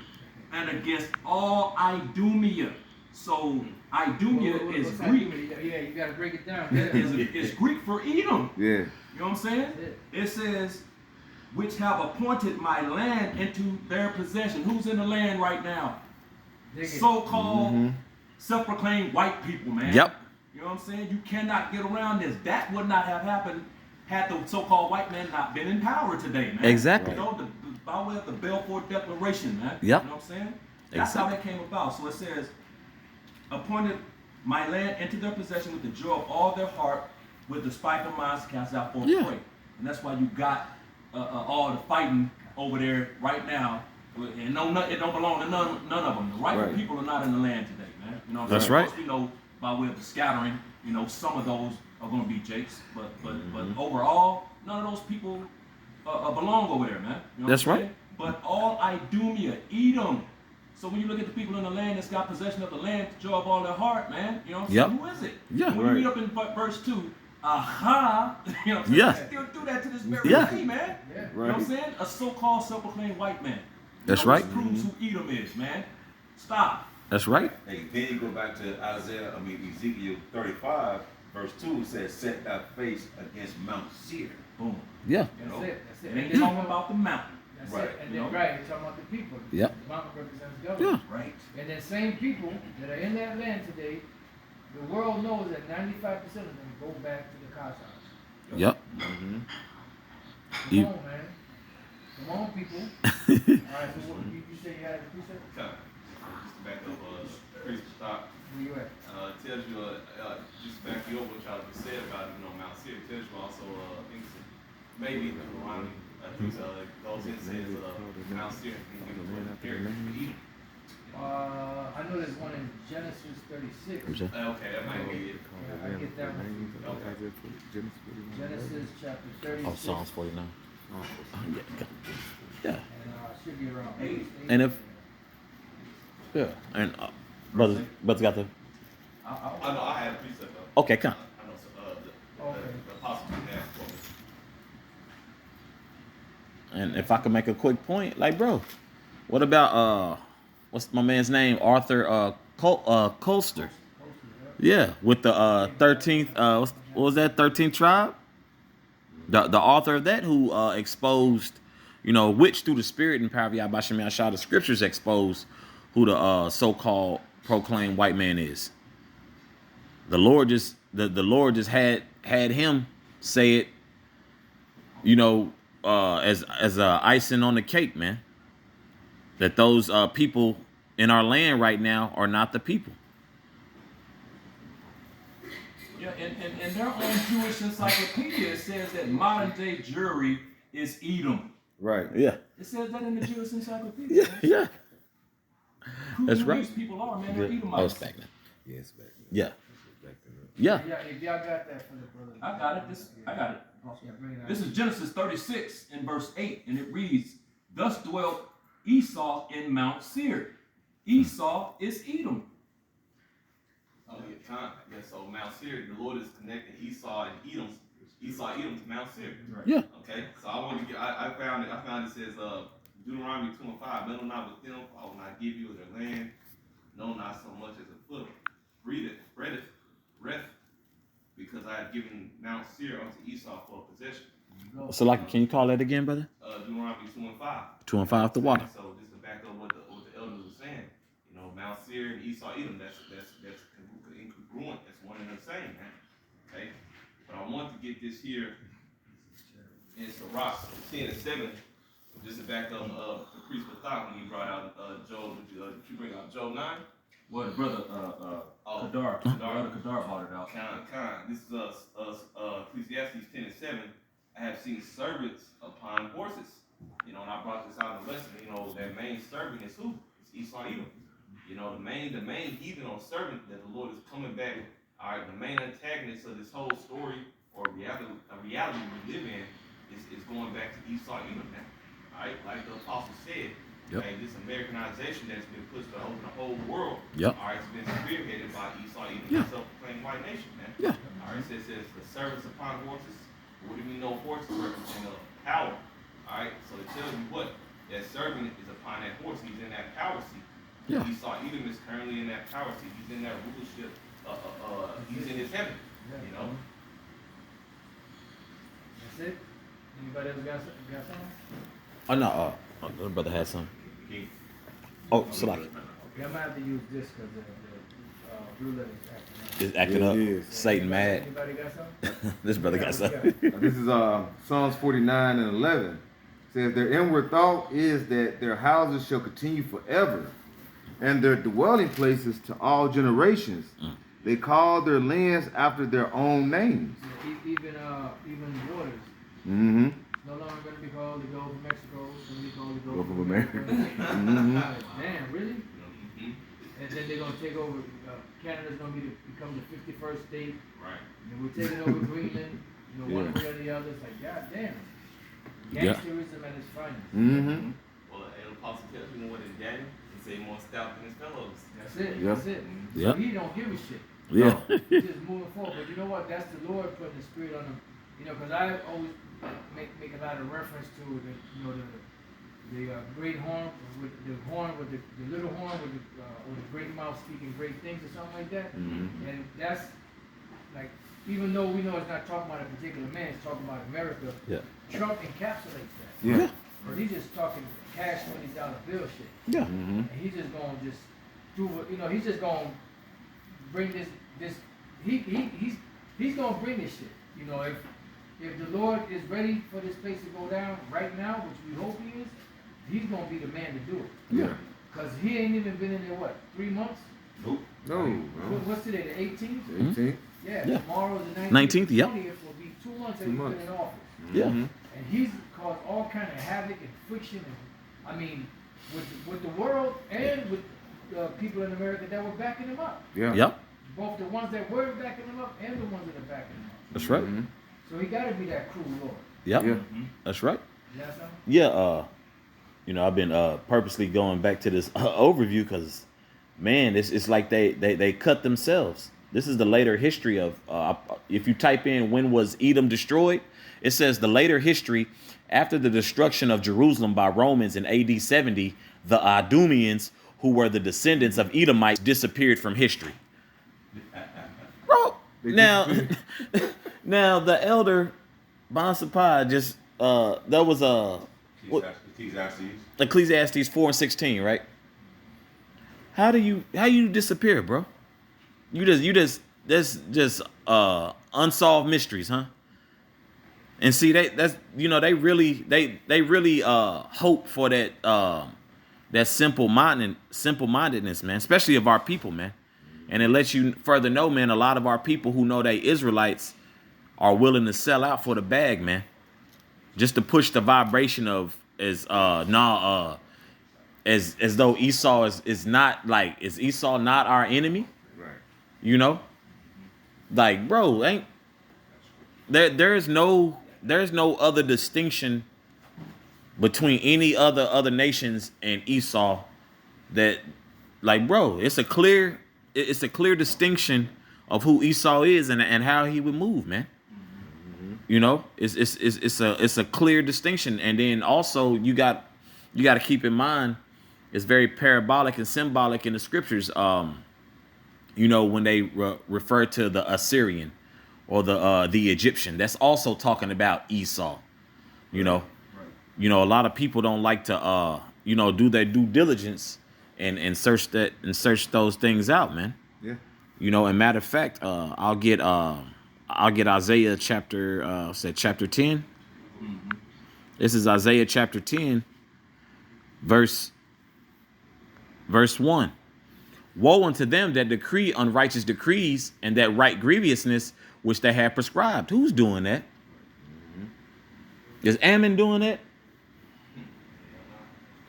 and against all Idumea. So Idumea is What's Greek. Idumea? Yeah, you got to break it down. It's Greek for Edom. Yeah. You know what I'm saying? It says, which have appointed my land into their possession. Who's in the land right now? So-called self-proclaimed white people, man. Yep. You know what I'm saying? You cannot get around this. That would not have happened had the so-called white man not been in power today, man. Exactly. You know, by way of the Balfour Declaration, man. Yep. You know what I'm saying? That's how Exactly. that came about. So it says, appointed my land into their possession with the joy of all their heart, with the spiteful minds cast out for Yeah. prey. And that's why you got all the fighting over there right now. And it don't belong to none of them. The rightful Right. people are not in the land today, man. You know what I'm That's saying? right. Of course, we know by way of the scattering, some of those are going to be Jakes, but overall, none of those people belong over there, man. You know That's what I'm right. saying? But all Idumea, Edom. So when you look at the people in the land that's got possession of the land to joy of all their heart, man, you know what I'm Yep. saying? Who is it? Yeah. When you read up in verse 2, aha, you know what I'm saying? Yeah. They still do that to this very Yeah. day, man. Yeah. You know what I'm saying? A so-called self-proclaimed white man. That's This right. proves who Edom is, man. Stop. That's right. Hey, then you go back to Ezekiel 35, verse 2, it says, set thy face against Mount Seir. Boom. Yeah. That's it. That's it. It ain't And then- talking about the mountain. That's Right, it. And you then, know? right, you're talking about the people. Yep. The mountain represents Yeah. government. Right. And then same people that are in that land today, the world knows that 95% of them go back to the Khazars. Yep. Come You- on, man. Come on, people. All right, so what, you say you had a precept? Okay. Just to back up, priest stop. Where you at? Tells you, just to back you up what y'all just said about, Mount Seir. It tells you also, I think it's maybe Deuteronomy. Goes in and says Mount Seir can give a period for Edom. I know there's one in Genesis 36. What's that? Okay, that might be it. Yeah, I get that one. Okay. Genesis chapter 36. Oh, Psalms 49. Oh, yeah. And should be around 8. And if yeah, and brother got the I know I had a precept though. okay, come. I know the apostle had for me. And if I could make a quick point, like, bro, what about what's my man's name? Arthur Colster. Yeah, with the 13th what was that, 13th tribe? The author of that who exposed, which through the spirit and power of Yahweh Shem Yahshua, the scriptures expose who the so-called proclaimed white man is. The Lord just had him say it, as icing on the cake, man. That those people in our land right now are not the people. Yeah, and in their own Jewish encyclopedia, it says that modern day Jewry is Edom. Right. Yeah. It says that in the Jewish encyclopedia. Yeah. Who That's these right. people are, man, they're Edomites. Oh, it's back now. Yeah, it's back. Yeah. Back to Yeah. Yeah, if y'all got that for the brother. I got it. I got it. Yeah, bring it out. This is Genesis 36 and verse 8, and it reads, "Thus dwelt Esau in Mount Seir." Esau is Edom. Oh, yeah, time. Yeah, so Mount Seir, the Lord is connecting Esau and Edom to Mount Seir. Right. Yeah. Okay, so I want to get. I found it says Deuteronomy 2:5. Meddle not with them, for I will not give you their land. No, not so much as a foot. Breathe it, because I have given Mount Seir unto Esau for a possession. So, like, can you call that again, brother? Deuteronomy 2:5. 2 and 5 the water. So this is back up what the elders were saying. Mount Seir and Esau, Edom. That's incongruent. That's one and the same, man. Okay, but I want to get this here in Sirach 10 and 7. Just to back up the priest of thought when he brought out Job. Did you bring out Job 9? Well, the brother Kadar brought it out. This is Ecclesiastes 10 and 7. I have seen servants upon horses. And I brought this out in the lesson. That main servant is who? It's Esau, Edom. The main heathen or servant that the Lord is coming back. All right, the main antagonist of this whole story or reality we live in is going back to Esau, Edom, man. All right, like the apostle said. Yep. Okay, this Americanization that's been pushed over the whole world. Yep. All right, it's been spearheaded by Esau, Edom, Yeah. the self-proclaimed white nation, man. Yeah. All right, it says the servants upon horses. What do we know horses represent? Power. All right, so it tells you what that servant is upon that horse. He's in that power seat. Yeah. Esau, Edom is currently in that power seat. He's in that rulership. He's in his heaven. That's it? Anybody else got something? Oh, no. The brother had some. Oh, so like, Yeah, I'm gonna have to use this because the ruler is acting up. it's acting Yeah, up. it is. Satan mad. Anybody got something? This brother got Yeah, something. This is Psalms 49 and 11. It says, their inward thought is that their houses shall continue forever, and their dwelling places to all generations. They call their lands after their own names. Yeah, even waters. Mm-hmm. No longer going to be called the Gulf of Mexico. It's going to be called the Gulf Gulf of of America. America. Damn, really? And then they're going to take over. Canada's going to become the 51st state. Right. And we're taking over Greenland. One way or the other. It's like, god damn. Gangsterism at its finest. Mm-hmm. Well, the apostle tells you more than Daniel. He said more stout than his fellows. That's it. Yeah. That's it. Yeah. So he don't give a shit. Yeah. He's just moving forward. But you know what? That's the Lord putting the spirit on him. Because I always make a lot of reference to the great horn with the little horn with the great mouth speaking great things or something like that. Mm-hmm. And that's like, even though we know it's not talking about a particular man, it's talking about America. Yeah. Trump encapsulates that. Yeah. But he's just talking cash $20 bill shit. Yeah. Mm-hmm. And he's just gonna just do what he's just gonna bring this he's gonna bring this shit. If the Lord is ready for this place to go down right now, which we hope he is, he's gonna be the man to do it. Yeah. Cause he ain't even been in there 3 months? Nope. No. What's today, the 18th? 18. Yeah, Yeah. tomorrow is the 19th. 19th, yep. 20th will be 2 months that 2 he's months. been in office. Yeah. Mm-hmm. and he's caused all kind of havoc and friction, and I mean, with the world and with people in America that were backing him up. Yeah. Yep. Both the ones that were backing him up and the ones that are backing him up. That's right. Mhm. So he got to be that cruel Lord. Yep. Yeah. That's right. You know what I'm saying? Yeah. You know, I've been purposely going back to this overview because, man, it's like they cut themselves. This is the later history of. If you type in when was Edom destroyed, it says the later history after the destruction of Jerusalem by Romans in AD 70, the Idumeans, who were the descendants of Edomites, disappeared from history. Bro, now the elder Bonsapai just that was Ecclesiastes 4:16, right? How do you disappear, bro? That's just unsolved mysteries, huh? And see, they really hope for that simple mindedness, man, especially of our people, man. And it lets you further know, man, a lot of our people who know they Israelites are willing to sell out for the bag, man. Just to push the vibration of as though Esau is not like, is Esau not our enemy? Right. You know? Like, bro, ain't there's no other distinction between any other nations and Esau that, like, bro, it's a clear distinction of who Esau is and how he would move, man. You know, it's a clear distinction. And then also you got to keep in mind it's very parabolic and symbolic in the scriptures. You know, when they refer to the Assyrian or the Egyptian, that's also talking about Esau. You know, you know, a lot of people don't like to do their due diligence and search those things out, man. Yeah. You know, and matter of fact, I'll get Isaiah chapter 10. Mm-hmm. This is Isaiah chapter 10, verse 1. Woe unto them that decree unrighteous decrees and that write grievousness which they have prescribed. Who's doing that? Mm-hmm. Is Ammon doing that?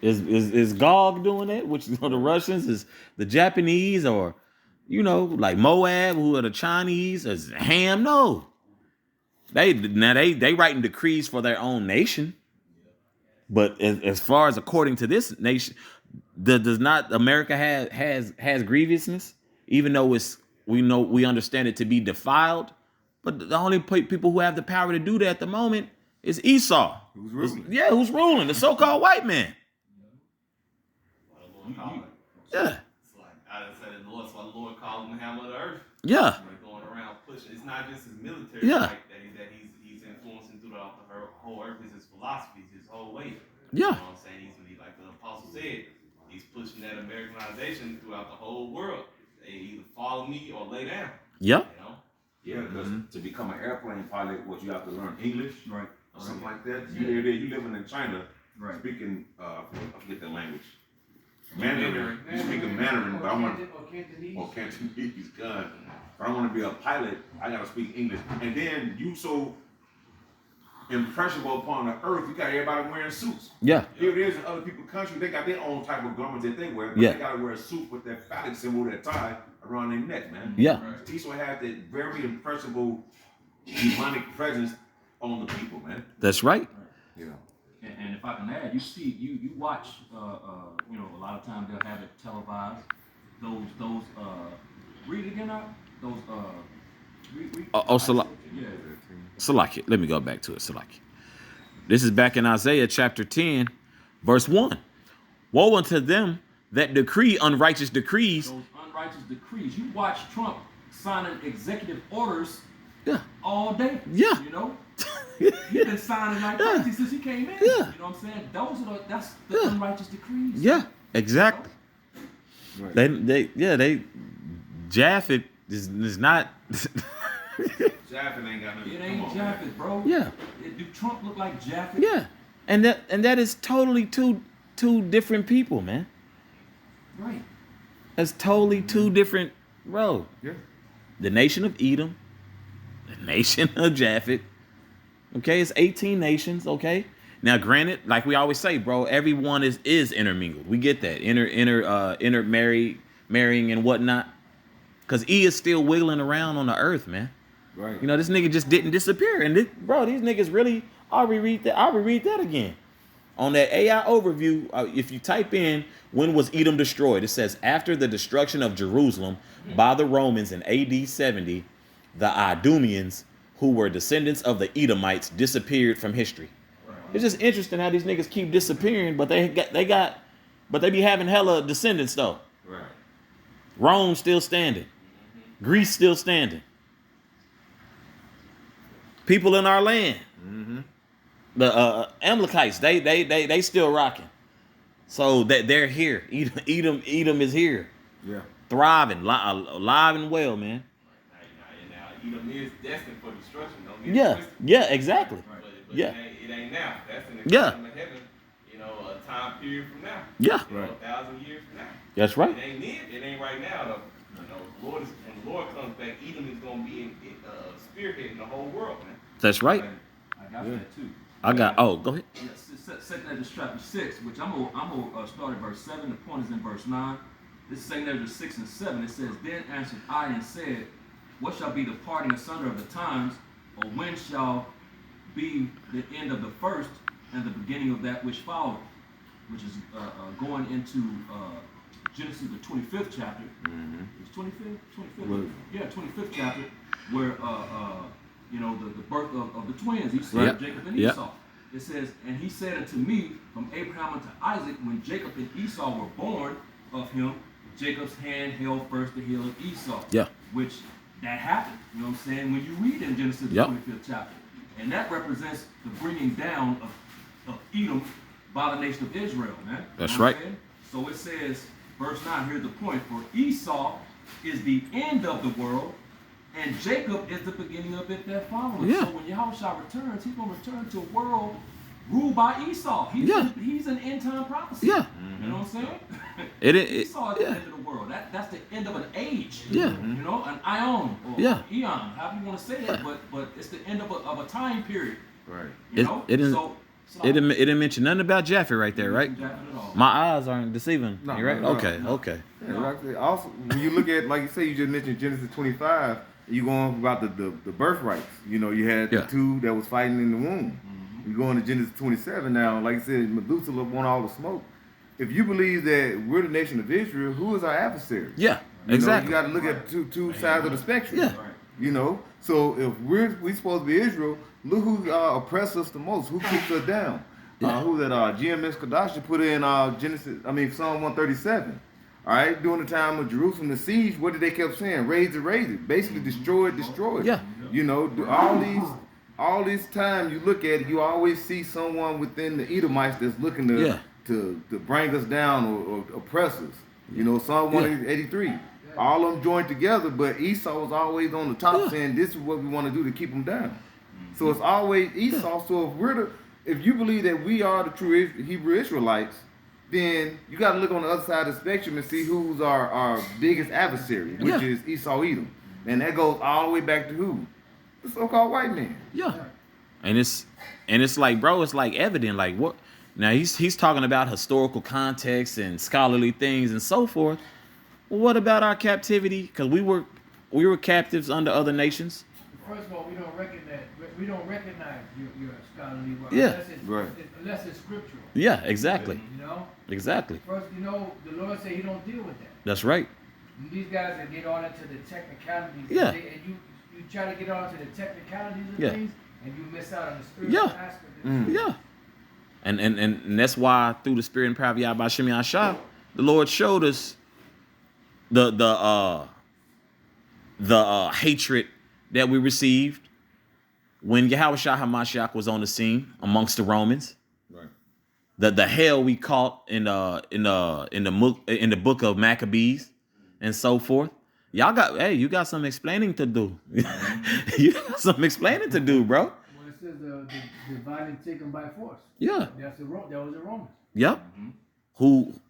Is Gog doing that? Which are the Russians? Is the Japanese, or like Moab, who are the Chinese? Is Ham? No. They writing decrees for their own nation. But as far as according to this nation, does not America has grievousness, even though we understand it to be defiled. But the only people who have the power to do that at the moment is Esau. Who's ruling? Who's ruling? The so-called white man. Yeah. It's like I done said the Lord, so the Lord called him the hammer of the earth. Yeah. Like going around pushing. It's not just his military might that he's influencing throughout the whole earth. It's his philosophies, his whole way. Yeah. You know what I'm saying? He's like the apostle said, he's pushing that Americanization throughout the whole world. They either follow me or lay down. Yeah. You know? Yeah, because to become an airplane pilot, what you have to learn English, Right. or something like that. You living in China, Right. speaking I forget the language. Mandarin. You speaking Mandarin, but I want or Cantonese, God. If I want to be a pilot, I gotta speak English. And then you so impressionable upon the earth, you got everybody wearing suits. Yeah. Here it is in other people's country, they got their own type of garments that they wear, but Yeah. they gotta wear a suit with that phallic symbol, that tie around their neck, man. Yeah. Esau had that very impressible demonic presence on the people, man. That's right. You know. And if I can add, you watch, a lot of times they'll have it televised. Those read it again out. Those yeah. Salaki. Let me go back to it. Salaki. This is back in Isaiah chapter 10, verse 1. Woe unto them that decree unrighteous decrees. Those unrighteous decrees. You watch Trump signing executive orders all day. Yeah. You know? He's been signing like crazy since he came in. Yeah. You know what I'm saying? That's the unrighteous decrees. Yeah, exactly. Right. They Japheth is not. Japheth ain't got nothing. It Come ain't on, Japheth, man. bro. Yeah. Do Trump look like Japheth? Yeah, and that is totally two different people, man. Right. That's totally two different, bro. Yeah. The nation of Edom, the nation of Japheth, Okay, it's 18 nations. Okay. Now, granted, like we always say, bro, everyone is intermingled. We get that marrying and whatnot. Cause E is still wiggling around on the earth, man. Right. You know, this nigga just didn't disappear. And bro, these niggas really. I'll reread that again. On that AI overview, if you type in when was Edom destroyed, it says after the destruction of Jerusalem by the Romans in AD 70, the Idumeans, who were descendants of the Edomites, disappeared from history. It's just interesting how these niggas keep disappearing, but they be having hella descendants though. Right. Rome still standing. Greece still standing. People in our land. Mm-hmm. The Amalekites, they still rocking. So that they're here. Edom is here. Yeah. Thriving, alive and well, man. Now, Edom is destined for destruction. Don't get Yeah, it twisted. yeah, exactly. But Yeah. it ain't now. That's in the Yeah. kingdom of heaven. You know, a time period from now. Yeah. You know, Right. 1,000 years from now. That's right. It ain't then. It ain't right now. Though. You know, when the Lord comes back, Edom is gonna be spearheading the whole world, man. That's right. I got that too. Go ahead. Yes, Second Ezra chapter 6, which I'm gonna start at verse 7. The point is in verse 9. This is Second Ezra 6 and 7. It says, Then answered I and said, What shall be the parting asunder of the times, or when shall be the end of the first and the beginning of that which followed? Which is going into Genesis, the 25th chapter. Mm-hmm. It's 25th? 25th? Well, Yeah, 25th chapter, where you know, the birth of the twins, Esau, Yep. Jacob and Yep. Esau. It says, and he said unto me, from Abraham unto Isaac, when Jacob and Esau were born of him, Jacob's hand held first the heel of Esau. Yeah. Which that happened, you know what I'm saying, when you read in Genesis, the Yep. 25th chapter. And that represents the bringing down of Edom by the nation of Israel, man. That's You know what I'm right. saying? So it says, verse 9, here's the point. For Esau is the end of the world, and Jacob is the beginning of it that follows. Yeah. So when Yahushua returns, he's going to return to a world ruled by Esau. He's an end time prophecy. Yeah. You know what I'm saying? It Esau is the yeah. end of the world. That's the end of an age. Yeah. You know, an ion or Yeah. eon, however you want to say it, but it's the end of a time period. Right. You know? It didn't so it didn't mention nothing about Japheth right there, right? Japheth at all. My eyes aren't deceiving No, me, right? no, no. Okay. Yeah, like I said, also, when you look at, like you say, you just mentioned Genesis 25, you going about the birthrights. You know, you had Yeah. the two that was fighting in the womb. You go into Genesis 27 now, like I said, Methuselah want all the smoke. If you believe that we're the nation of Israel, who is our adversary? Yeah, You exactly. know, you got to look at two sides of the spectrum. Yeah. Right. You know, so if we supposed to be Israel, look who oppressed us the most, who kicks us down. Yeah. Who that GMS Kadashi put in Psalm 137. All right, during the time of Jerusalem, the siege, what did they kept saying? Raise it. Basically, destroy it. Yeah. You know, all this time you look at it, you always see someone within the Edomites that's looking to bring us down or oppress us. You know, Psalm 183. All of them joined together, but Esau was always on the top saying, this is what we want to do to keep them down. So it's always Esau. So if you believe that we are the true Hebrew Israelites, then you got to look on the other side of the spectrum and see who's our biggest adversary, which is Esau Edom. And that goes all the way back to who? The so-called white man. Yeah. And it's like, bro, it's like evident. Like what? Now he's talking about historical context and scholarly things and so forth. Well, what about our captivity? Because we were captives under other nations. First of all, we don't recognize your scholarly work Yeah. unless it's scriptural. Yeah, exactly. You know? Exactly. First, you know, the Lord said he don't deal with that. That's right. And these guys that get all into the technicalities, Yeah. and you try to get all into the technicalities of Yeah. things, and you miss out on the spiritual aspect of it. Yeah. And that's why through the spirit and power of Yahweh Shem Yahshua, the Lord showed us the hatred that we received when Yahweh Shah HaMashiach was on the scene amongst the Romans. Right. The hell we caught in the book of Maccabees and so forth. You got some explaining to do. You got some explaining to do, bro. Well, it says the violent taken by force. Yeah. That was the Romans. Yep.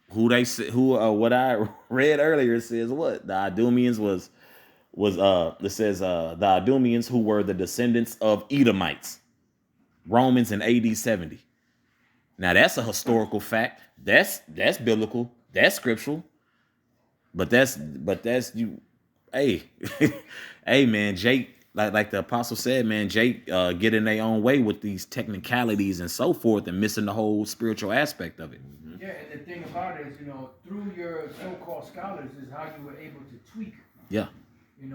What I read earlier says what? The Idumeans it says the Idumeans who were the descendants of Edomites. Romans in AD 70. Now that's a historical fact. That's biblical. That's scriptural. But that's you. Hey, hey man, Jake. Like the apostle said, man, Jake get in their own way with these technicalities and so forth, and missing the whole spiritual aspect of it. Yeah, and the thing about it is, through your so-called scholars is how you were able to tweak, Yeah, and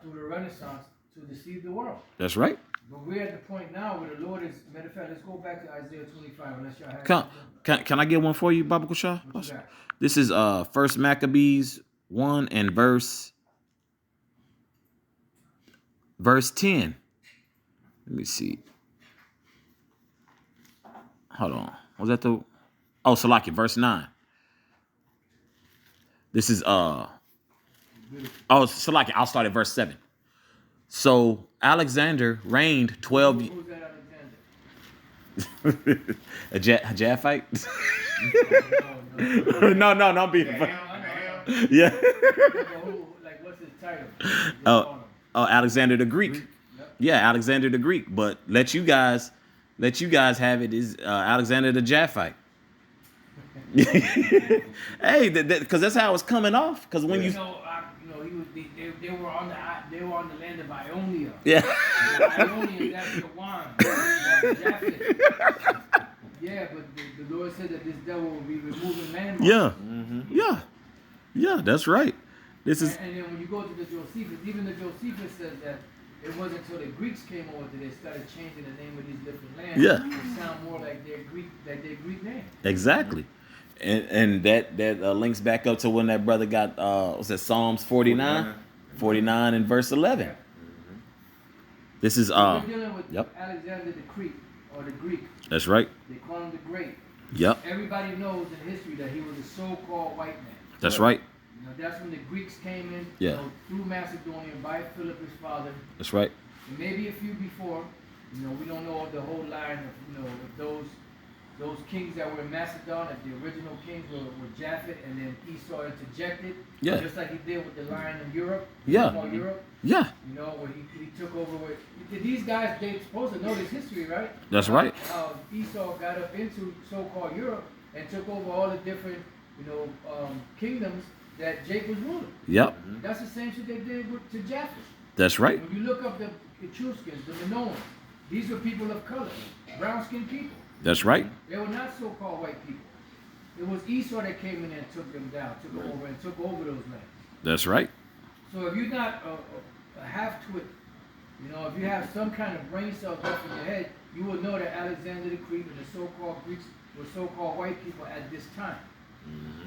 through the Renaissance to deceive the world. that's right. But we're at the point now where the Lord is. Matter of fact, let's go back to Isaiah 25. Unless y'all have. Can I get one for you, Baba Kusha? What you got? This is First Maccabees 1 and verse 10. Let me see. Hold on. Was that the? Oh, Salaki, verse 9. This is Salaki, I'll start at verse 7. So Alexander reigned 12. Who's that Alexander? A Japhite? No. no, I'm being. I know. Yeah. Like, what's his title? Oh, Alexander the Greek. Yep. Yeah, Alexander the Greek. But let you guys have it is Alexander the Japhite. Hey, because that's how it's coming off. Because when He was. They were on the land of Ionia. yeah. Ionia, that's the wine. That's Japheth. Yeah, but the Lord said that this devil will be removing landmarks. Yeah. Yeah, that's right. This is And then when you go to the Josephus, even the Josephus says that it wasn't until the Greeks came over that they started changing the name of these different lands. Yeah. To sound more like their Greek name. exactly. And that links back up to when that brother got what's that, Psalms 49 and verse 11. Yeah. This is We're dealing with yep. Alexander the Greek or the Greek. That's right. They call him the Great. Yep. Everybody knows in history that he was a so-called white man. That's right. That's when the Greeks came in. Yeah. Through Macedonia by Philip his father. That's right. And maybe a few before. We don't know of the whole line of of those kings that were in Macedon. That the original kings were Japheth, and then Esau interjected. Yeah. Just like he did with the line in Europe. Yeah. So-called Europe. Yeah. Where he took over with these guys. They're supposed to know this history, right? That's right. Esau got up into so-called Europe and took over all the different kingdoms that Jake was ruling. Yep. That's the same shit they did to Japheth. That's right. When you look up the Etruscans, the Minoans, these were people of color, brown-skinned people. That's right. They were not so-called white people. It was Esau that came in and took them down, took over those lands. That's right. So if you're not a half-twit, if you have some kind of brain cells left in your head, you will know that Alexander the Greek and the so-called Greeks were so-called white people at this time.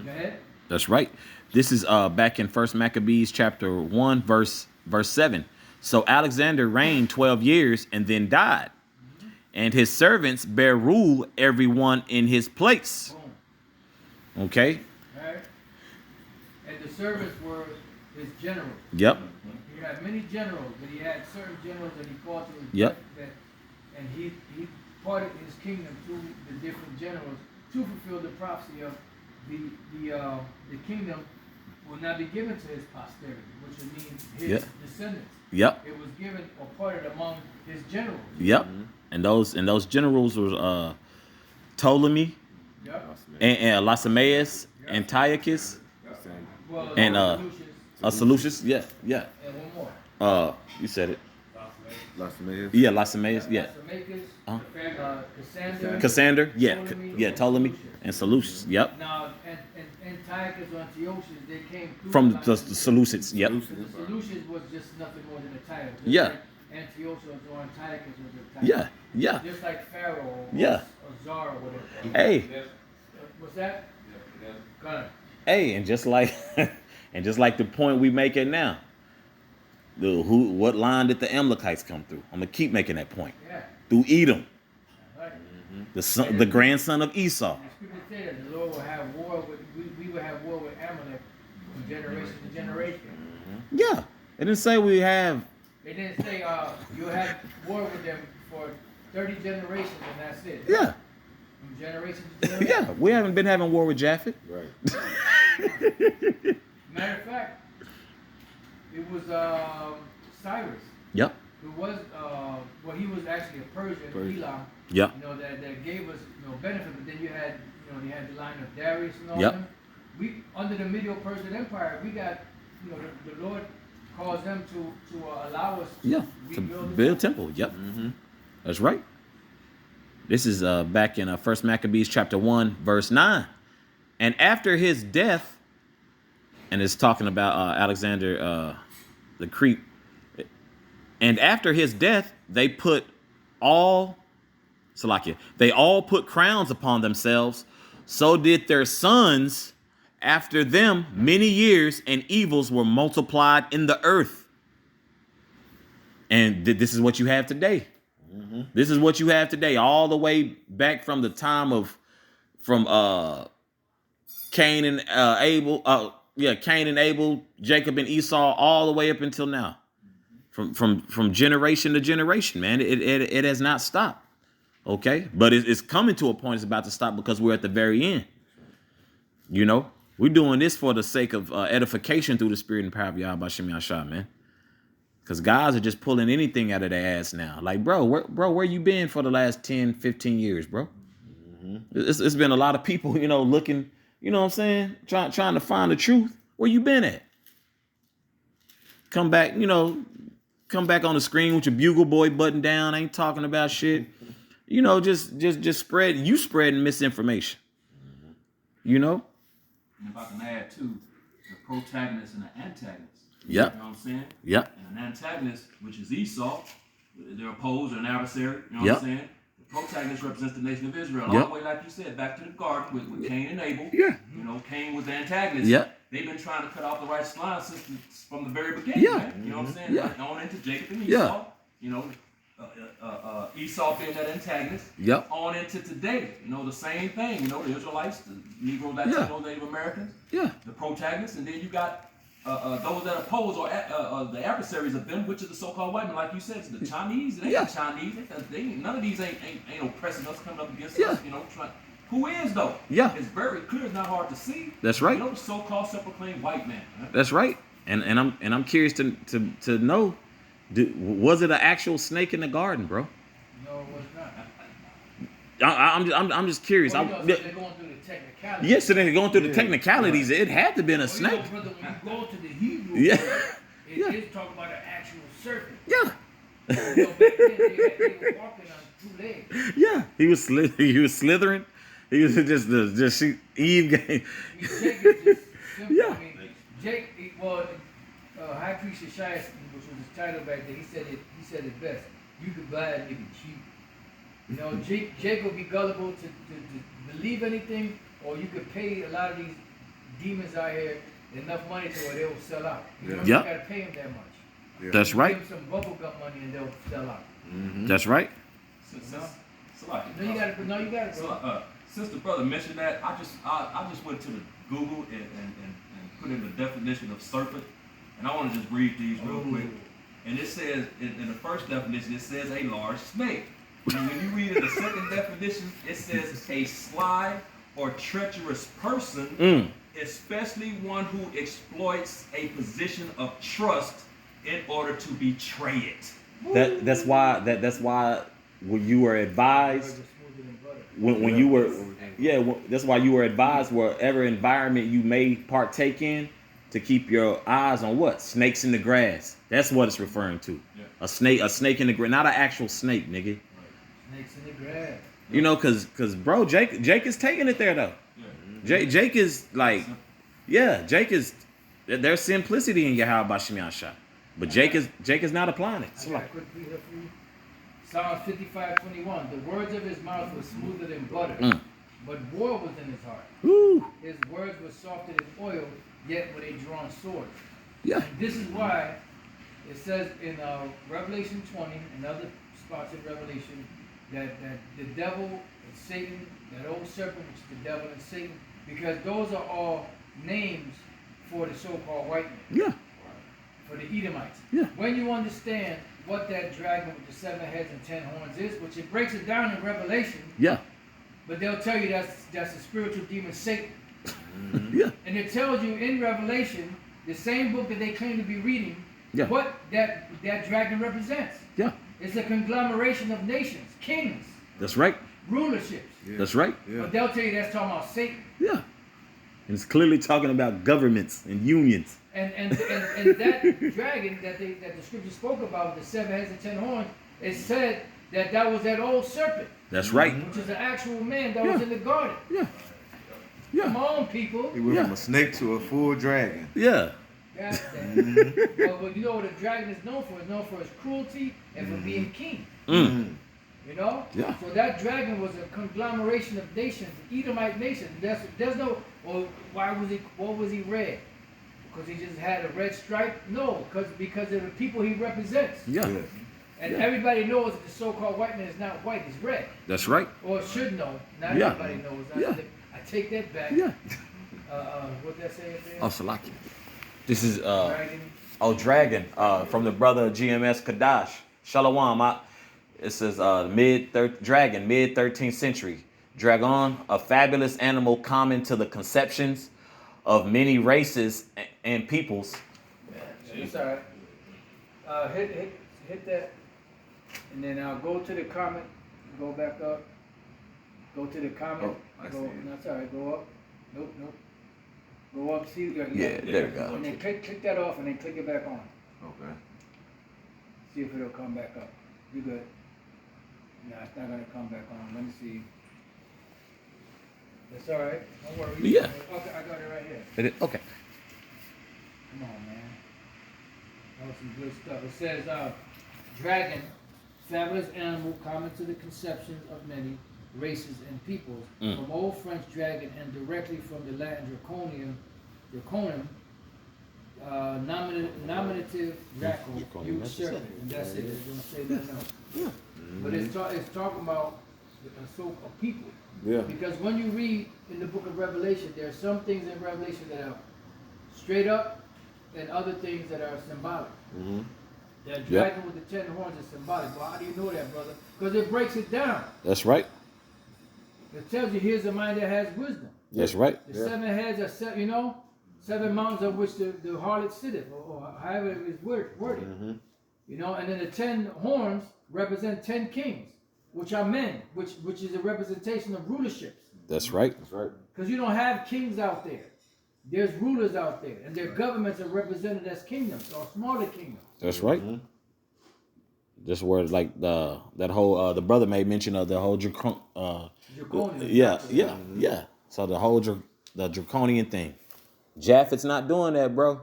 Go ahead. That's right. This is back in First Maccabees chapter 1, verse 7. So Alexander reigned 12 years and then died. And his servants bear rule, everyone in his place. Boom. Okay? All right? And the servants were his generals. Yep. He had many generals, but he had certain generals that he called to his Yep. and he parted his kingdom to the different generals to fulfill the prophecy of the kingdom will not be given to his posterity, which would mean his Yep. descendants. Yep. It was given or parted among his generals. Yep. And those generals were Ptolemy Yep. and Lysimaeus, Antiochus, Well, and Seleucus, Seleucus. Yeah. Yeah. and one more. You said it. Lysimaeus. Yeah, Lysimaeus. Yeah. Lysimachus, Cassander. Cassander. Yeah. Ptolemy, Ptolemy and and Seleucus. Yep. Now, and Antiochus or Antiochus, they came through From line. the Seleucids. Yep. The Seleucids was just nothing more than a title. Just Yeah. like Antiochus or Antiochus was a title. Yeah. Yeah. Just like Pharaoh or, Yeah. or Czar or whatever. Hey. What's that? Go ahead. Hey, and just like the point we make it now. What line did the Amalekites come through? I'm gonna keep making that point. Yeah. Through Edom, Right. the grandson of Esau. The scripture say that the Lord will have war with, we will have war with Amalek from generation to generation. Yeah, it didn't say we have. It didn't say you'll have war with them for 30 generations and that's it. Yeah, From generation to generation. yeah, we haven't been having war with Japheth. Right. Matter of fact, it was Cyrus Yep. well, he was actually a Persian, Elam. Yeah. You know, that gave us, you know, benefit. But then you had the line of Darius and all Yep. them. We under the Medo-Persian Empire, we got, you know, the Lord caused them to allow us to To rebuild build temple. Yep. That's right. This is back in 1 Maccabees chapter 1, verse 9. And after his death, and it's talking about Alexander the Crete. And after his death, they all put crowns upon themselves. So did their sons after them many years, and evils were multiplied in the earth. And this is what you have today. This is what you have today, all the way back from the time Cain and Abel, Jacob and Esau, all the way up until now. From generation to generation, man. It has not stopped. Okay? But it's coming to a point, it's about to stop because we're at the very end. You know? We're doing this for the sake of edification through the spirit and power of Yahweh Shem Yahshua, man. Because guys are just pulling anything out of their ass now. Like, where you been for the last 10, 15 years, bro? It's been a lot of people, you know, looking, you know what I'm saying? Trying to find the truth. Where you been at? Come back on the screen with your bugle boy button down, ain't talking about shit. You know, just spreading misinformation. You know? And if I can add too, the protagonist and the antagonist. Yep. You know what I'm saying? Yep. And an antagonist, which is Esau, they're opposed or an adversary. You know Yep. what I'm saying? The protagonist represents the nation of Israel. Yep. All the way, like you said, back to the garden with Cain and Abel. Yeah. You know, Cain was the antagonist. Yep. They've been trying to cut off the righteous line from the very beginning. Yeah. Man. You know what I'm saying? Yeah. Like on into Jacob and Esau. Yeah. You know, Esau being that antagonist. Yep. On into today. You know, the same thing. You know, the Israelites, the Negro, Latino, Native Americans. Yeah. The protagonists, and then you got those that oppose or the adversaries of them, which are the so-called white men, like you said, it's the Chinese. They ain't Chinese. They ain't, none of these ain't oppressing us, coming up against us. You know, who is though? Yeah. It's very clear. It's not hard to see. That's right. You know, the so-called self-proclaimed white man. Right? That's right. And I'm curious to know, was it an actual snake in the garden, bro? No, it was not. I'm just curious. Well, you know, so they're going through the technicalities. Yes, so they're going through the technicalities. It had to have been a Well, snake. you know, brother, when you go to the Hebrew, Yeah. it's talking about an actual serpent. Yeah. You know, back then they were walking on 2 legs. Yeah. He was slithering. He was just Eve game. I mean, Jake is just simple. Yeah. I mean, Jake, High Priest Yeshua, which was his title back then, he said it best. You could buy a nigga cheap. You know, Jake will be gullible to believe anything, or you could pay a lot of these demons out here enough money to where they will sell out. You know, you gotta pay them that much. Yeah. That's You right. give them some bubblegum money and they'll sell out. That's right. You got it. Since the brother mentioned that, I just went to the Google and put in the definition of serpent, and I want to just read these real quick. And it says in the first definition, it says a large snake. And when you read in the second definition, it says a sly or treacherous person, especially one who exploits a position of trust in order to betray it. That's why when you were advised when you were that's why you were advised wherever environment you may partake in to keep your eyes on what? Snakes in the grass. That's what it's referring to. Yeah. A snake in the grass, not an actual snake, nigga. Snakes in the grass. You know, cause bro, Jake is taking it there though. Yeah. Jake is like, Jake is there's simplicity in Yahweh Shem Yahshua. But Jake is not applying it. I got a quick read here for you. Psalms 55:21. The words of his mouth were smoother than butter, but war was in his heart. Woo. His words were softer than oil, yet were they drawn swords. Yeah. And this is why it says in Revelation 20 and other spots in Revelation that the devil and Satan, that old serpent, which is the devil and Satan, because those are all names for the so-called white men. Yeah. For the Edomites. Yeah. When you understand what that dragon with the 7 heads and 10 horns is, which it breaks it down in Revelation, Yeah. but they'll tell you that's a spiritual demon, Satan. Yeah. And it tells you in Revelation, the same book that they claim to be reading, Yeah. what that dragon represents. Yeah. It's a conglomeration of nations, kings, That's right. rulerships. Yeah. That's right. Yeah. But they'll tell you that's talking about Satan. Yeah. And it's clearly talking about governments and unions. And that dragon that the scripture spoke about, the 7 heads and 10 horns, it said that was that old serpent, That's right. which is an actual man that was in the garden. Yeah. Come Yeah. on, people. He went Yeah. from a snake to a full dragon. Yeah. That's that. But you know what a dragon is known for? It's known for its cruelty and for being king. Mm. You know? Yeah. So that dragon was a conglomeration of nations, Edomite nations. There's no, well, what was he red? Because he just had a red stripe? No, because of the people he represents. Yeah. Yeah. And everybody knows that the so-called white man is not white, he's red. That's right. Or should know. Not Yeah. everybody knows. Yeah. I take that back. Yeah. What that say there? Oh, Salaki. This is Dragon. Dragon from the brother GMS Kadash. Shalom. It says mid 13th century. Dragon, a fabulous animal common to the conceptions of many races and peoples. Yeah, it's all right. Hit that, and then I'll go to the comment. Go back up. Go to the comment. Oh, I go. see it. That's all right. Go up. Nope. Go up. See. Yeah, there we go. And then click that off, and then click it back on. Okay. See if it'll come back up. You good? No, it's not gonna come back on. Let me see. That's all right. Don't worry. Yeah. Okay, I got it right here. Okay. Come on, man. That was some good stuff. It says, dragon, fabulous animal common to the conceptions of many races and peoples. From Old French dragon and directly from the Latin draconum, nominative draco, huge serpent. And that's it. It's going to say nothing else. Yeah. But it's talking about a people. Yeah. Because when you read in the book of Revelation, there are some things in Revelation that are straight up and other things that are symbolic. Mm-hmm. That dragon with the 10 horns is symbolic. Well, how do you know that, brother? Because it breaks it down. That's right. It tells you here's a mind that has wisdom. That's right. The 7 heads are, 7 mountains of which the harlot sitteth, or however it is worded. Mm-hmm. And then the 10 horns represent 10 kings, which are men, which is a representation of rulerships. That's right. That's right. Because you don't have kings out there. There's rulers out there, and their governments are represented as kingdoms or smaller kingdoms. That's right. Mm-hmm. This word, like that whole the brother made mention of the whole Draconian. yeah. So the whole the draconian thing. Japheth's not doing that, bro.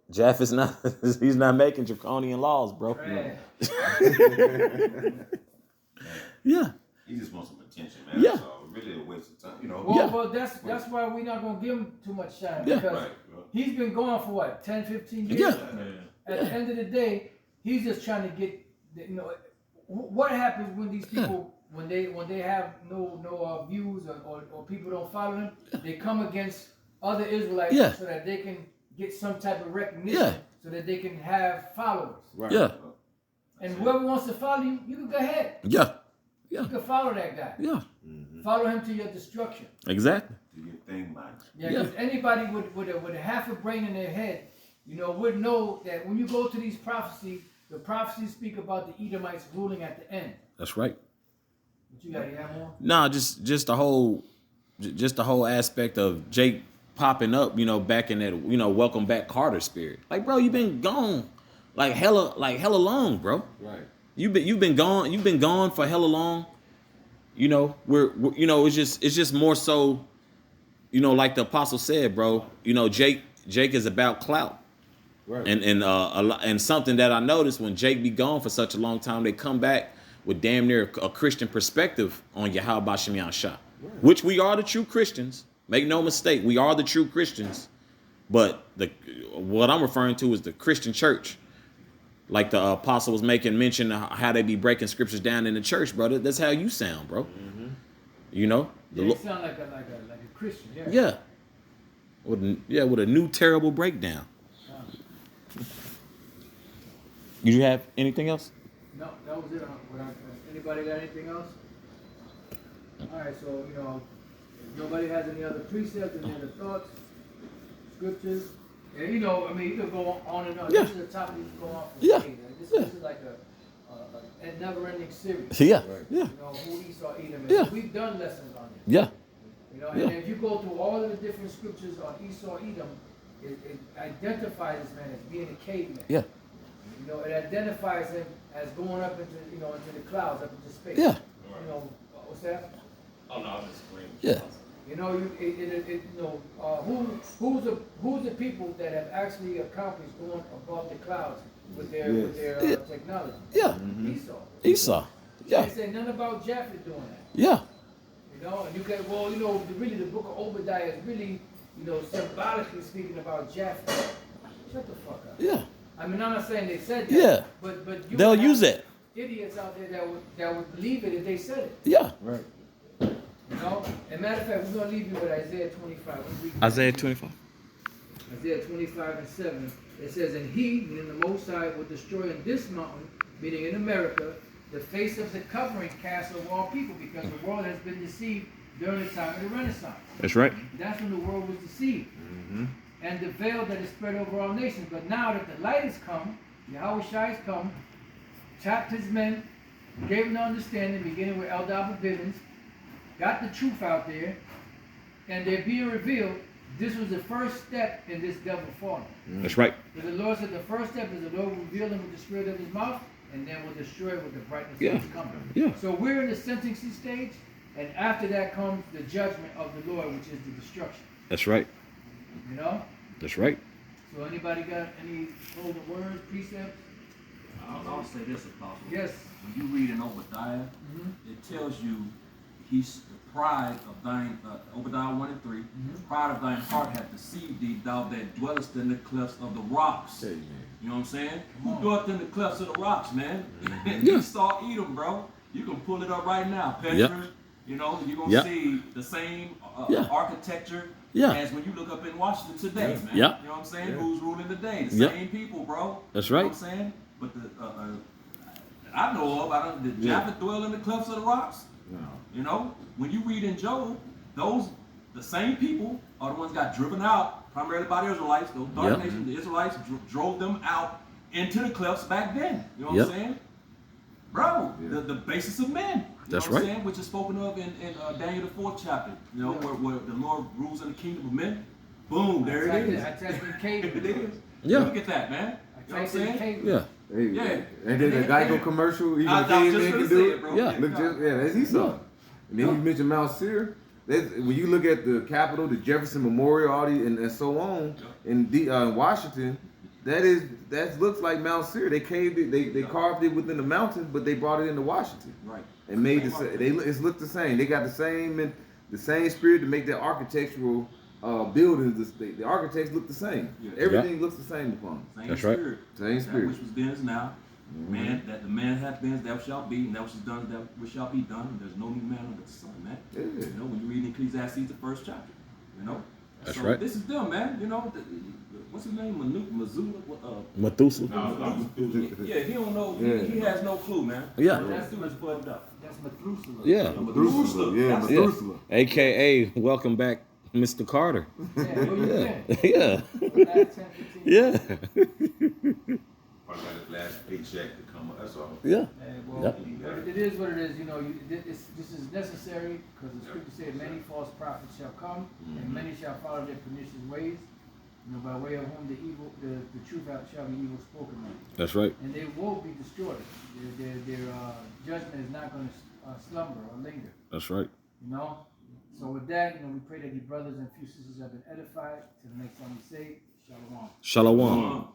Japheth's not. He's not making draconian laws, bro. Trash. Yeah. He just wants some attention, man. Yeah. So really a waste of time, Well, Yeah. well, that's why we're not gonna give him too much shine, Yeah. because Right, bro. he's been going for what, 10, 15 years. Yeah. At the end of the day, he's just trying to get. What happens when these people, when they have no views or people don't follow them, they come against other Israelites Yeah. so that they can get some type of recognition, Yeah. so that they can have followers. Right. Yeah. And whoever wants to follow you, you can go ahead. Yeah. You can follow that guy. Yeah. Follow him to your destruction. Exactly. Do your thing, man. Yeah, because anybody with a half a brain in their head, would know that when you go to these prophecies, the prophecies speak about the Edomites ruling at the end. That's right. But you gotta have more. No, just the whole aspect of Jake popping up, back in that, welcome back Carter spirit. Like, bro, you've been gone like hella long, bro. Right. You've been gone for hella long. We're it's just more so, like the apostle said, bro. Jake is about clout. Right. And something that I noticed when Jake be gone for such a long time, they come back with damn near a Christian perspective on Yahweh Bashem Yahshua, which we are the true Christians. Make no mistake, we are the true Christians. But what I'm referring to is the Christian church. Like the apostle was making mention of how they be breaking scriptures down in the church, brother. That's how you sound, bro. Mm-hmm. You sound like a Christian. Yeah. Yeah. With a new terrible breakdown. Did you have anything else? No, that was it. Anybody got anything else? All right, so if nobody has any other precepts, any other thoughts, scriptures, And you know, I mean, you could go on and on. Yeah. This is a topic you can go on for Yeah. days. This is like a never-ending series. Yeah. Right. Yeah. You know, who Esau, Edom is. Yeah. We've done lessons on this. Yeah. You know, Yeah. and if you go through all of the different scriptures on Esau, Edom, it identifies this man as being a caveman. Yeah. You know, it identifies him as going up into, you know, into the clouds, up into space. Yeah. You know, what's that? Oh no, I was just agreeing. Yeah. You know, you know, who's the people that have actually accomplished going above the clouds with their Yeah. technology? Yeah. Esau. Esau. Yeah. They say nothing about Japheth doing that. Yeah. You know, and you can, well, you know, really the book of Obadiah is really, you know, symbolically speaking about Japheth. Shut the fuck up. Yeah. I mean, I'm not saying they said that. Yeah. But you They'll would have use it. idiots out there that would believe it if they said it. Yeah. Right. You know? And matter of fact, we're gonna leave you with Isaiah 25. Let's read Isaiah 25. Isaiah 25 and 7. It says, and he, meaning the Most High, will destroy in this mountain, meaning in America, the face of the covering cast over all people, because the world has been deceived during the time of the Renaissance. That's right. That's when the world was deceived. And the veil that is spread over all nations. But now that the light has come, Yahweh Shai has come, tapped his men, gave them the understanding, beginning with Eldar Bivens, got the truth out there, and they're being revealed. This was the first step in this devil falling. That's right. Because the Lord said the first step is the Lord will reveal him with the spirit of his mouth, and then will destroy it with the brightness Yeah. of his coming. Yeah. So we're in the sentencing stage, and after that comes the judgment of the Lord, which is the destruction. That's right. You know? That's right. So anybody got any closing words, precepts? I'll say this, Apostle. Yes. When you read in Obadiah, it tells you he's the pride of thine, Obadiah 1 and 3, the pride of thine heart hath deceived thee, thou that dwellest in the clefts of the rocks. Amen. You know what I'm saying? Come Who dwelt in the clefts of the rocks, man? Yeah. Esau, Edom, bro. You can pull it up right now. Petra, Yep. you know, you're going to Yep. see the same Yeah. architecture Yeah. as when you look up in Washington today, man. Yep. You know what I'm saying? Yeah. Who's ruling today? The Yep. same people, bro. That's You know right. what I'm saying? But the I know of, did Japheth dwell in the clefts of the rocks? No. You know, when you read in Job, the same people are the ones got driven out, primarily by the Israelites. Those dark Yep. nations, the Israelites drove them out into the clefts back then. You know what Yep. I'm saying? Bro, Yeah. the basis of men. You That's know what I'm right. saying? Which is spoken of in Daniel the 4th chapter. You know, where the Lord rules in the kingdom of men. Boom, there it is. I typed in cave. It is. Yeah. Look at that, man. You know what I'm saying? Cave. Yeah. Hey, Yeah. And then the Geico commercial, even I the was just caveman gonna can say do it, it. bro. Yeah. Look, that's Esau. And then you mentioned Mount Seir. When you look at the Capitol, the Jefferson Memorial, all these, and so on, in Washington, that looks like Mount Seir. They caved it, they carved it within the mountain, but they brought it into Washington Right. and made it's looked the same. They got the same spirit to make their architectural buildings. The architects look the same. Yeah. Everything looks the same upon them. Same That's right. spirit. Same That spirit. which was then is now. Man, that the man hath been, that shall be, and that which is done, that which shall be done. And there's no new man under the sun, man. Yeah. You know, when you read in Ecclesiastes, the 1st chapter. You know? That's so right. This is them, man. You know, what's his name? Methuselah? Methuselah. Yeah, he don't know. Yeah. He has no clue, man. Yeah. That dude is plugged up. That's Methuselah. Yeah. Methuselah. Yeah, That's Methuselah. AKA, welcome back, Mr. Carter. Yeah, where you been? Yeah. Last 10, 15 Yeah. Probably got his last paycheck to come up. That's all. Yeah. Well, Yep. but it is what it is. You know, this is necessary because the scripture said, "Many false prophets shall come, and many shall follow their pernicious ways. You know, by way of whom the truth shall be evil spoken of, That's right. and they will be destroyed. Their judgment is not going to slumber or linger. That's right. You know. So with that, you know, we pray that your brothers and few sisters have been edified. Till the next time we say, Shalom. Shalom.